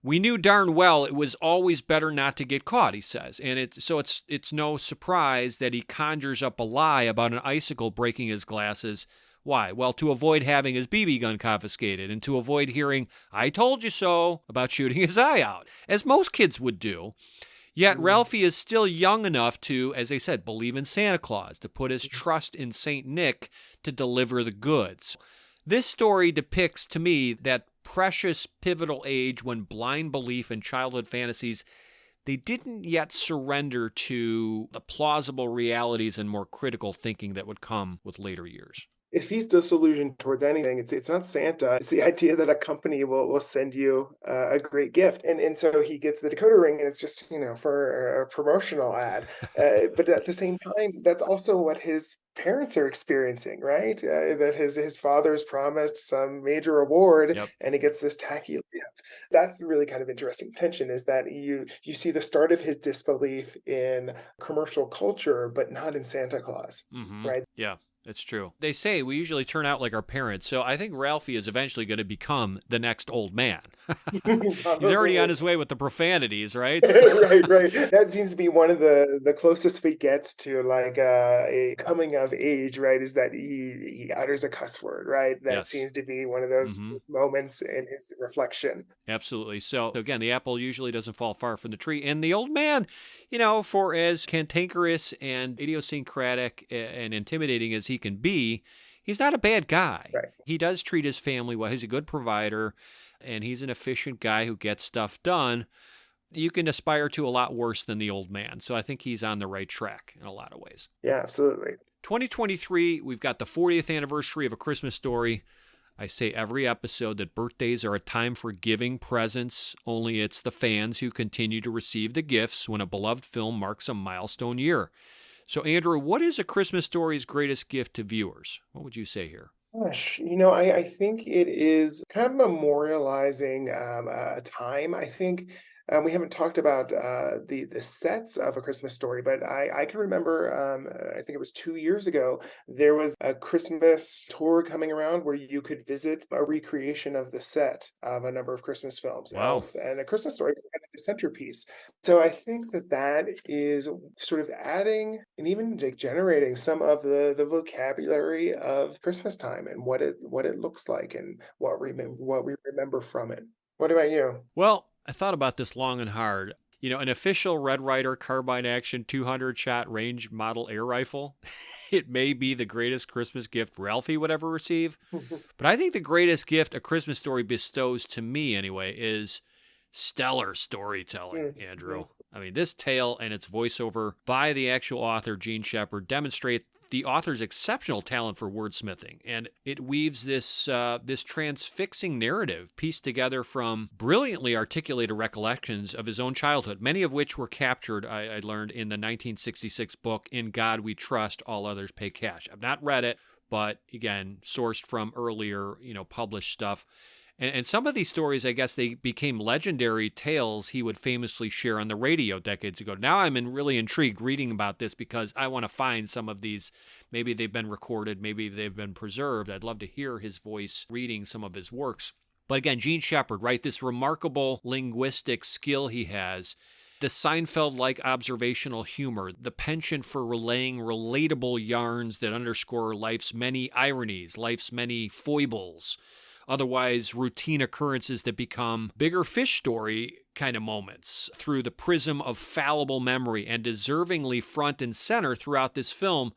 We knew darn well it was always better not to get caught, he says, and it's no surprise that he conjures up a lie about an icicle breaking his glasses. Why? Well, to avoid having his BB gun confiscated and to avoid hearing, "I told you so," about shooting his eye out, as most kids would do. Yet Ralphie is still young enough to, as I said, believe in Santa Claus, to put his trust in St. Nick to deliver the goods. This story depicts, to me, that precious pivotal age when blind belief and childhood fantasies, they didn't yet surrender to the plausible realities and more critical thinking that would come with later years. If he's disillusioned towards anything, it's not Santa. It's the idea that a company will send you a great gift. And so he gets the decoder ring, and it's just, for a promotional ad. But at the same time, that's also what his parents are experiencing, right? That his father's promised some major reward, and he gets this tacky gift. That's really kind of interesting tension, is that you see the start of his disbelief in commercial culture, but not in Santa Claus, right? Yeah. It's true. They say we usually turn out like our parents, so I think Ralphie is eventually going to become the next old man. He's already on his way with the profanities, right? Right. That seems to be one of the closest we get to like a coming of age, right? Is that he utters a cuss word, right? That seems to be one of those moments in his reflection. Absolutely. So again, the apple usually doesn't fall far from the tree, and the old man, for as cantankerous and idiosyncratic and intimidating as he can be, he's not a bad guy. Right. He does treat his family well. He's a good provider, and he's an efficient guy who gets stuff done. You can aspire to a lot worse than the old man. So I think he's on the right track in a lot of ways. Yeah, absolutely. 2023, we've got the 40th anniversary of A Christmas Story. I say every episode that birthdays are a time for giving presents, only it's the fans who continue to receive the gifts when a beloved film marks a milestone year. So, Andrew, what is A Christmas Story's greatest gift to viewers? What would you say here? Gosh, I think it is kind of memorializing a time. I think we haven't talked about the sets of A Christmas Story, but I can remember. I think it was 2 years ago. There was a Christmas tour coming around where you could visit a recreation of the set of a number of Christmas films. Wow. Elf and A Christmas Story was kind of the centerpiece. So I think that is sort of adding and even like generating some of the vocabulary of Christmas time and what it looks like and what we remember from it. What about you? Well, I thought about this long and hard. An official Red Ryder carbine action 200 shot range model air rifle. It may be the greatest Christmas gift Ralphie would ever receive. But I think the greatest gift A Christmas Story bestows to me, anyway, is stellar storytelling, Andrew. I mean, this tale and its voiceover by the actual author, Gene Shepard, demonstrate the author's exceptional talent for wordsmithing, and it weaves this transfixing narrative pieced together from brilliantly articulated recollections of his own childhood, many of which were captured, I learned, in the 1966 book In God We Trust, All Others Pay Cash. I've not read it, but again, sourced from earlier, published stuff. And some of these stories, I guess, they became legendary tales he would famously share on the radio decades ago. Now I'm really intrigued reading about this because I want to find some of these. Maybe they've been recorded, maybe they've been preserved. I'd love to hear his voice reading some of his works. But again, Gene Shepard, right, this remarkable linguistic skill he has, the Seinfeld-like observational humor, the penchant for relaying relatable yarns that underscore life's many ironies, life's many foibles, otherwise routine occurrences that become bigger fish story kind of moments through the prism of fallible memory and deservingly front and center throughout this film.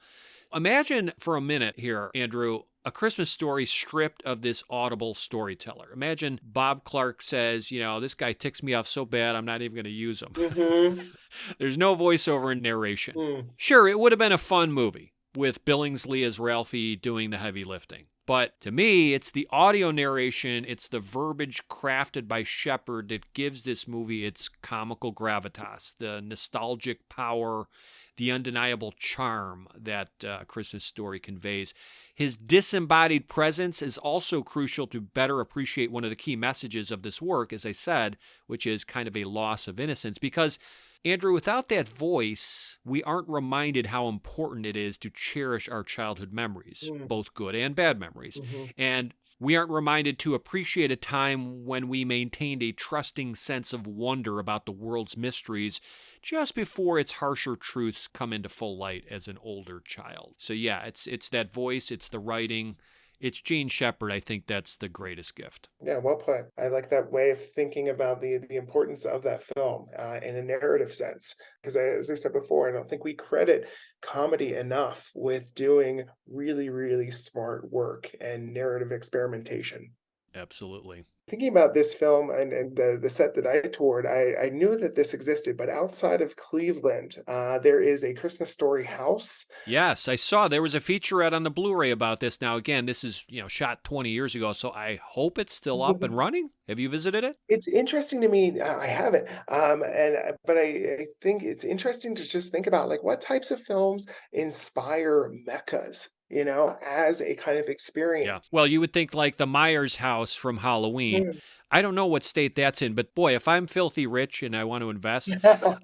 Imagine for a minute here, Andrew, A Christmas Story stripped of this audible storyteller. Imagine Bob Clark says, this guy ticks me off so bad, I'm not even going to use him. There's no voiceover and narration. Sure, it would have been a fun movie with Billingsley as Ralphie doing the heavy lifting. But to me, it's the audio narration, it's the verbiage crafted by Shepard that gives this movie its comical gravitas, the nostalgic power, the undeniable charm that A Christmas Story conveys. His disembodied presence is also crucial to better appreciate one of the key messages of this work, as I said, which is kind of a loss of innocence. Because, Andrew, without that voice, we aren't reminded how important it is to cherish our childhood memories, both good and bad memories. And we aren't reminded to appreciate a time when we maintained a trusting sense of wonder about the world's mysteries just before its harsher truths come into full light as an older child. So yeah, it's that voice, it's the writing, it's Gene Shepard. I think that's the greatest gift. Yeah, well put. I like that way of thinking about the importance of that film in a narrative sense. Because as I said before, I don't think we credit comedy enough with doing really, really smart work and narrative experimentation. Absolutely. Thinking about this film and the set that I toured, I knew that this existed, but outside of Cleveland, there is a Christmas Story house. Yes, I saw there was a featurette on the Blu-ray about this. Now, again, this is shot 20 years ago, so I hope it's still up and running. Have you visited it? It's interesting to me. I haven't, but I think it's interesting to just think about like what types of films inspire mechas. As a kind of experience. Yeah. Well, you would think like the Myers house from Halloween. I don't know what state that's in, but boy, if I'm filthy rich and I want to invest,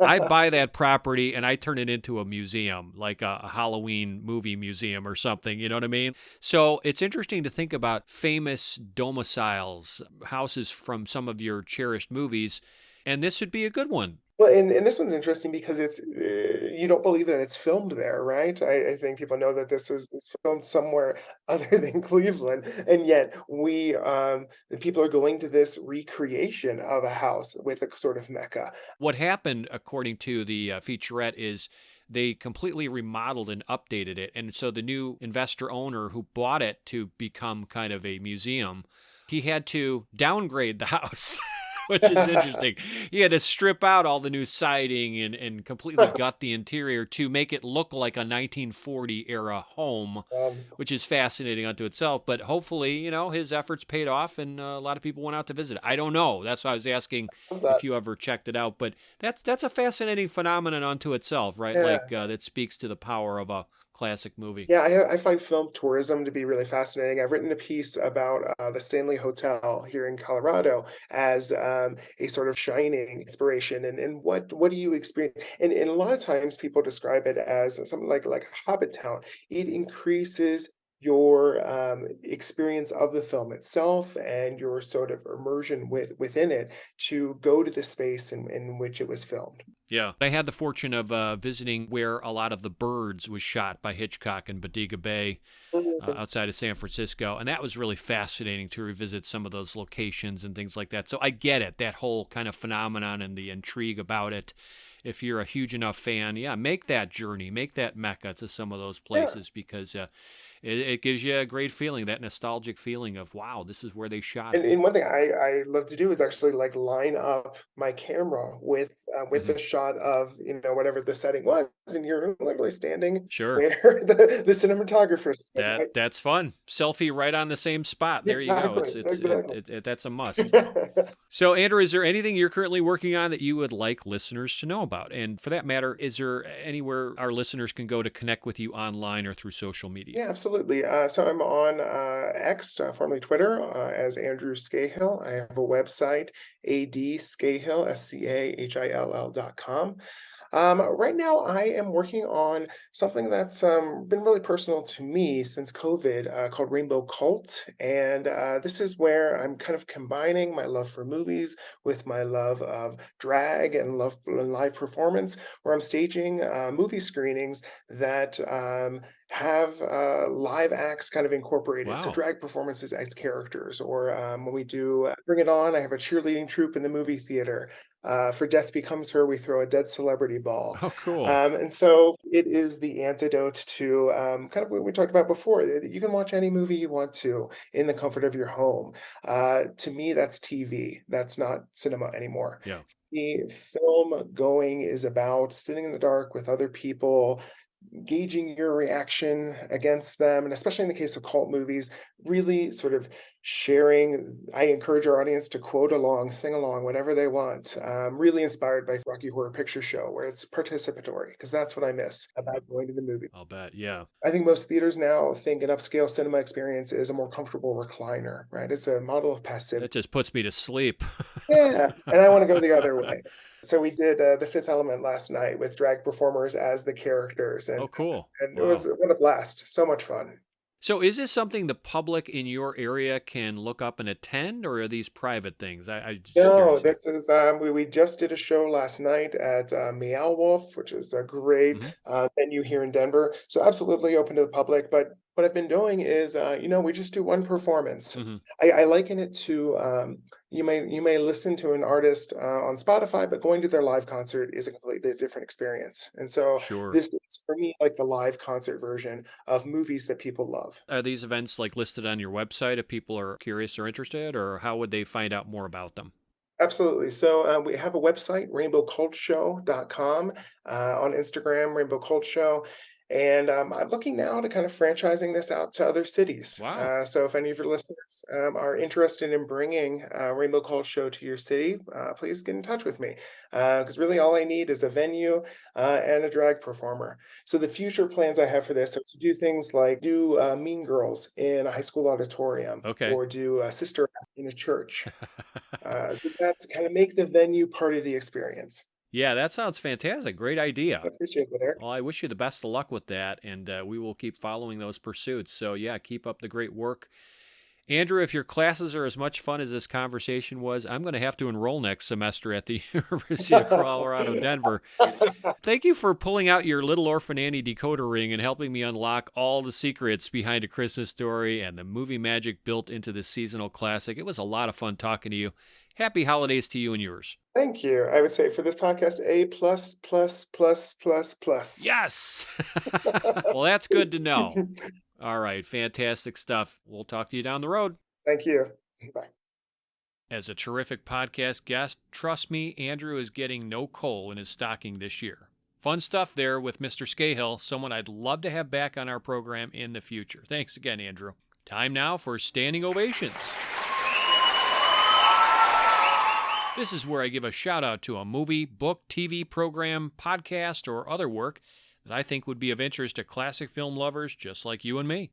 I buy that property and I turn it into a museum, like a Halloween movie museum or something. You know what I mean? So it's interesting to think about famous domiciles, houses from some of your cherished movies, and this would be a good one. Well, and this one's interesting because it's you don't believe that it's filmed there, right? I think people know that this was filmed somewhere other than Cleveland, and yet the people are going to this recreation of a house with a sort of mecca. What happened, according to the featurette, is they completely remodeled and updated it, and so the new investor owner who bought it to become kind of a museum, he had to downgrade the house. which is interesting. He had to strip out all the new siding and completely gut the interior to make it look like a 1940 era home, which is fascinating unto itself. But hopefully, his efforts paid off and a lot of people went out to visit. I don't know. That's why I was asking if you ever checked it out. But that's a fascinating phenomenon unto itself, right? Yeah. Like that speaks to the power of a classic movie. Yeah, I find film tourism to be really fascinating. I've written a piece about the Stanley Hotel here in Colorado as a sort of shining inspiration. And what do you experience? And a lot of times people describe it as something like a Hobbit town. It increases your experience of the film itself and your sort of immersion within it to go to the space in which it was filmed. Yeah. I had the fortune of visiting where a lot of The Birds was shot by Hitchcock in Bodega Bay outside of San Francisco. And that was really fascinating to revisit some of those locations and things like that. So I get it, that whole kind of phenomenon and the intrigue about it. If you're a huge enough fan, make that journey, make that mecca to some of those places because it gives you a great feeling, that nostalgic feeling of, wow, this is where they shot it. And one thing I love to do is actually like line up my camera with the shot of whatever the setting was, and you're literally standing Sure. where the cinematographer. That's fun. Selfie right on the same spot. There you go. Exactly. That's a must. So, Andrew, is there anything you're currently working on that you would like listeners to know about? And for that matter, is there anywhere our listeners can go to connect with you online or through social media? Yeah, absolutely. So I'm on X, formerly Twitter, as Andrew Scahill. I have a website, adscahill, SCAHILL.com. Right now, I am working on something that's been really personal to me since COVID, called Rainbow Cult. And this is where I'm kind of combining my love for movies with my love of drag and love for live performance, where I'm staging movie screenings that have live acts kind of incorporated. Wow. So drag performances as characters, or when we do Bring It On, I have a cheerleading troupe in the movie theater. For Death Becomes Her, we throw a dead celebrity ball. Oh, cool. And so it is the antidote to kind of what we talked about before. You can watch any movie you want to in the comfort of your home. To me, that's TV. That's not cinema anymore. Yeah. The film going is about sitting in the dark with other people, gauging your reaction against them, and especially in the case of cult movies, really sort of sharing. I encourage our audience to quote along, sing along, whatever they want. Really inspired by Rocky Horror Picture Show, where it's participatory, because that's what I miss about going to the movie. I'll bet, yeah. I think most theaters now think an upscale cinema experience is a more comfortable recliner, right? It's a model of passivity. It just puts me to sleep. Yeah, and I want to go the other way. So we did The Fifth Element last night with drag performers as the characters, and Oh, cool. and Wow. it was what a blast! So much fun. So is this something the public in your area can look up and attend, or are these private things? I just No, curious. this is we just did a show last night at Meow Wolf, which is a great venue here in Denver. So absolutely open to the public. But what I've been doing is, we just do one performance. I liken it to you may listen to an artist on Spotify, but going to their live concert is a completely different experience. And so Sure. this is for me like the live concert version of movies that people love. Are these events like listed on your website if people are curious or interested, or how would they find out more about them? Absolutely. So we have a website, rainbowcultshow.com, on Instagram, Rainbow Cult Show. And I'm looking now to kind of franchising this out to other cities. Wow. So if any of your listeners are interested in bringing Rainbow Cult Show to your city, please get in touch with me. Because really all I need is a venue and a drag performer. So the future plans I have for this are to do things like do Mean Girls in a high school auditorium, Okay. or do a Sister Act in a church. So that's kind of make the venue part of the experience. Yeah, that sounds fantastic. Great idea. I appreciate that, Eric. Well, I wish you the best of luck with that, and we will keep following those pursuits. So, yeah, keep up the great work. Andrew, if your classes are as much fun as this conversation was, I'm going to have to enroll next semester at the University of Colorado, Denver. Thank you for pulling out your Little Orphan Annie decoder ring and helping me unlock all the secrets behind A Christmas Story and the movie magic built into this seasonal classic. It was a lot of fun talking to you. Happy holidays to you and yours. Thank you. I would say for this podcast, A plus plus plus plus plus. Yes. Well, that's good to know. All right. Fantastic stuff. We'll talk to you down the road. Thank you. Bye. As a terrific podcast guest, trust me, Andrew is getting no coal in his stocking this year. Fun stuff there with Mr. Scahill, someone I'd love to have back on our program in the future. Thanks again, Andrew. Time now for standing ovations. This is where I give a shout out to a movie, book, TV program, podcast, or other work that I think would be of interest to classic film lovers just like you and me.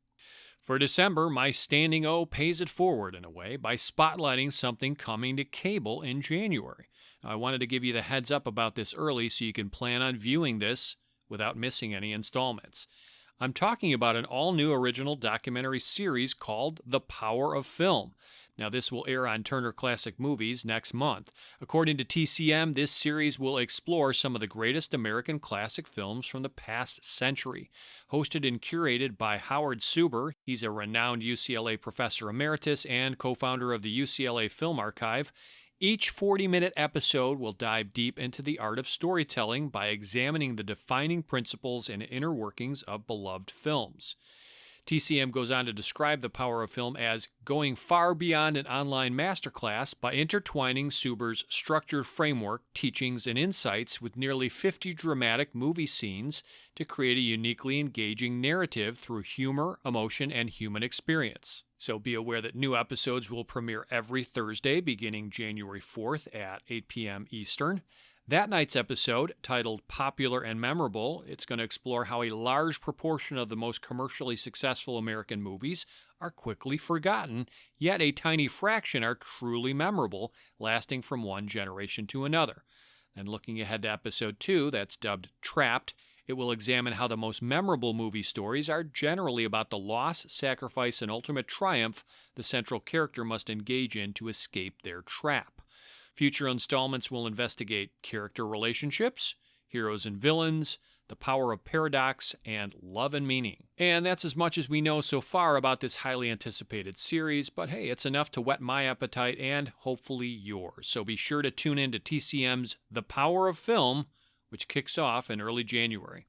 For December, my standing O pays it forward in a way by spotlighting something coming to cable in January. Now, I wanted to give you the heads up about this early so you can plan on viewing this without missing any installments. I'm talking about an all-new original documentary series called The Power of Film. Now, this will air on Turner Classic Movies next month. According to TCM, this series will explore some of the greatest American classic films from the past century. Hosted and curated by Howard Suber, he's a renowned UCLA professor emeritus and co-founder of the UCLA Film Archive. Each 40-minute episode will dive deep into the art of storytelling by examining the defining principles and inner workings of beloved films. TCM goes on to describe The Power of Film as going far beyond an online masterclass by intertwining Suber's structured framework, teachings, and insights with nearly 50 dramatic movie scenes to create a uniquely engaging narrative through humor, emotion, and human experience. So be aware that new episodes will premiere every Thursday beginning January 4th at 8 p.m. Eastern. That night's episode, titled Popular and Memorable, it's going to explore how a large proportion of the most commercially successful American movies are quickly forgotten, yet a tiny fraction are truly memorable, lasting from one generation to another. And looking ahead to episode 2, that's dubbed Trapped, it will examine how the most memorable movie stories are generally about the loss, sacrifice, and ultimate triumph the central character must engage in to escape their trap. Future installments will investigate character relationships, heroes and villains, the power of paradox, and love and meaning. And that's as much as we know so far about this highly anticipated series, but hey, it's enough to whet my appetite and hopefully yours. So be sure to tune in to TCM's The Power of Film, which kicks off in early January.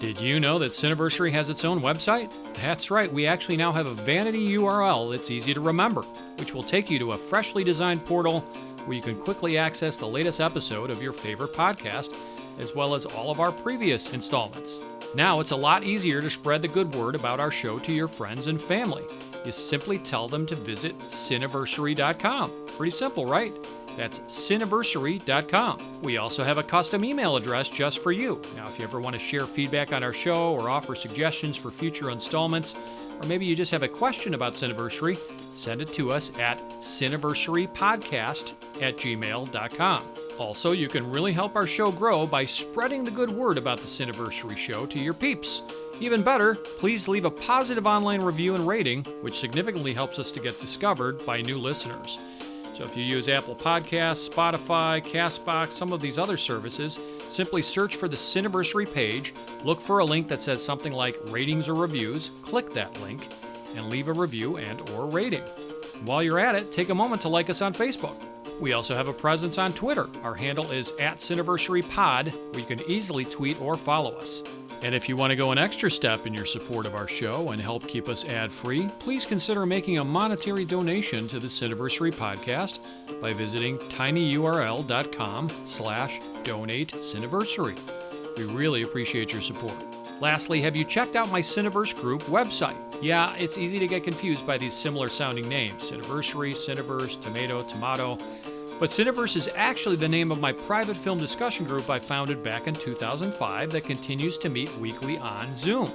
Did you know that Cineversary has its own website? That's right, we actually now have a vanity URL that's easy to remember, which will take you to a freshly designed portal where you can quickly access the latest episode of your favorite podcast, as well as all of our previous installments. Now it's a lot easier to spread the good word about our show to your friends and family. You simply tell them to visit Cineversary.com. Pretty simple, right? That's Cineversary.com. We also have a custom email address just for you. Now, if you ever want to share feedback on our show or offer suggestions for future installments, or maybe you just have a question about Cineversary, send it to us at cineversarypodcast@gmail.com. Also, you can really help our show grow by spreading the good word about the Cineversary show to your peeps. Even better, please leave a positive online review and rating, which significantly helps us to get discovered by new listeners. So if you use Apple Podcasts, Spotify, CastBox, some of these other services, simply search for the Cineversary page, look for a link that says something like ratings or reviews, click that link, and leave a review and or rating. While you're at it, take a moment to like us on Facebook. We also have a presence on Twitter. Our handle is @CineversaryPod, where you can easily tweet or follow us. And if you want to go an extra step in your support of our show and help keep us ad-free, please consider making a monetary donation to the Cineversary podcast by visiting tinyurl.com/donate-cineversary. We really appreciate your support. Lastly, have you checked out my Cineverse Group website? Yeah, it's easy to get confused by these similar sounding names, Cineversary, Cineverse, Tomato. But Cineverse is actually the name of my private film discussion group I founded back in 2005 that continues to meet weekly on Zoom.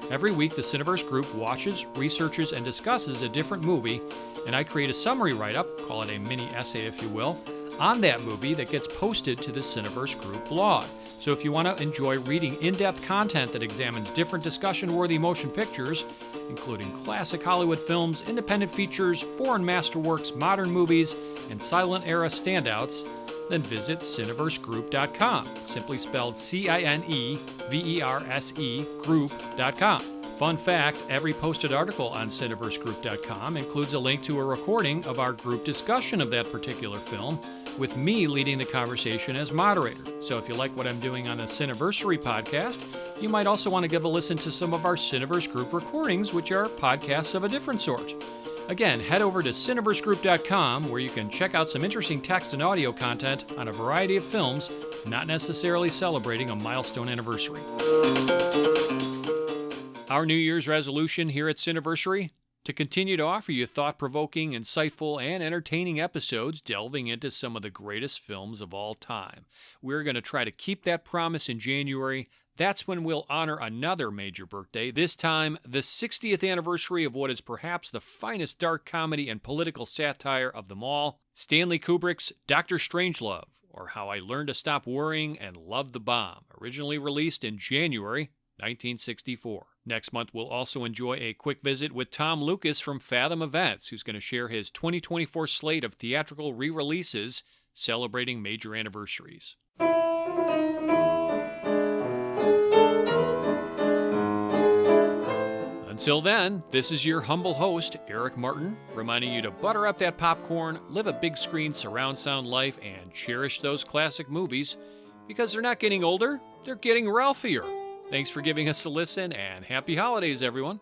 Every week, the Cineverse group watches, researches, and discusses a different movie, and I create a summary write-up, call it a mini essay if you will, on that movie that gets posted to the Cineverse group blog. So if you want to enjoy reading in-depth content that examines different discussion-worthy motion pictures, including classic Hollywood films, independent features, foreign masterworks, modern movies, and silent-era standouts, then visit cineversegroup.com, simply spelled CINEVERSE group.com. Fun fact, every posted article on cineversegroup.com includes a link to a recording of our group discussion of that particular film, with me leading the conversation as moderator. So if you like what I'm doing on the Cineversary podcast, you might also want to give a listen to some of our Cineverse Group recordings, which are podcasts of a different sort. Again, head over to cineversegroup.com where you can check out some interesting text and audio content on a variety of films, not necessarily celebrating a milestone anniversary. Our New Year's resolution here at Cineversary: to continue to offer you thought-provoking, insightful, and entertaining episodes delving into some of the greatest films of all time. We're going to try to keep that promise in January. That's when we'll honor another major birthday, this time the 60th anniversary of what is perhaps the finest dark comedy and political satire of them all, Stanley Kubrick's Dr. Strangelove, or How I Learned to Stop Worrying and Love the Bomb, originally released in January 1964. Next month, we'll also enjoy a quick visit with Tom Lucas from Fathom Events, who's going to share his 2024 slate of theatrical re-releases celebrating major anniversaries. Until then, this is your humble host, Eric Martin, reminding you to butter up that popcorn, live a big screen surround sound life, and cherish those classic movies, because they're not getting older, they're getting Ralphier. Thanks for giving us a listen, and happy holidays, everyone.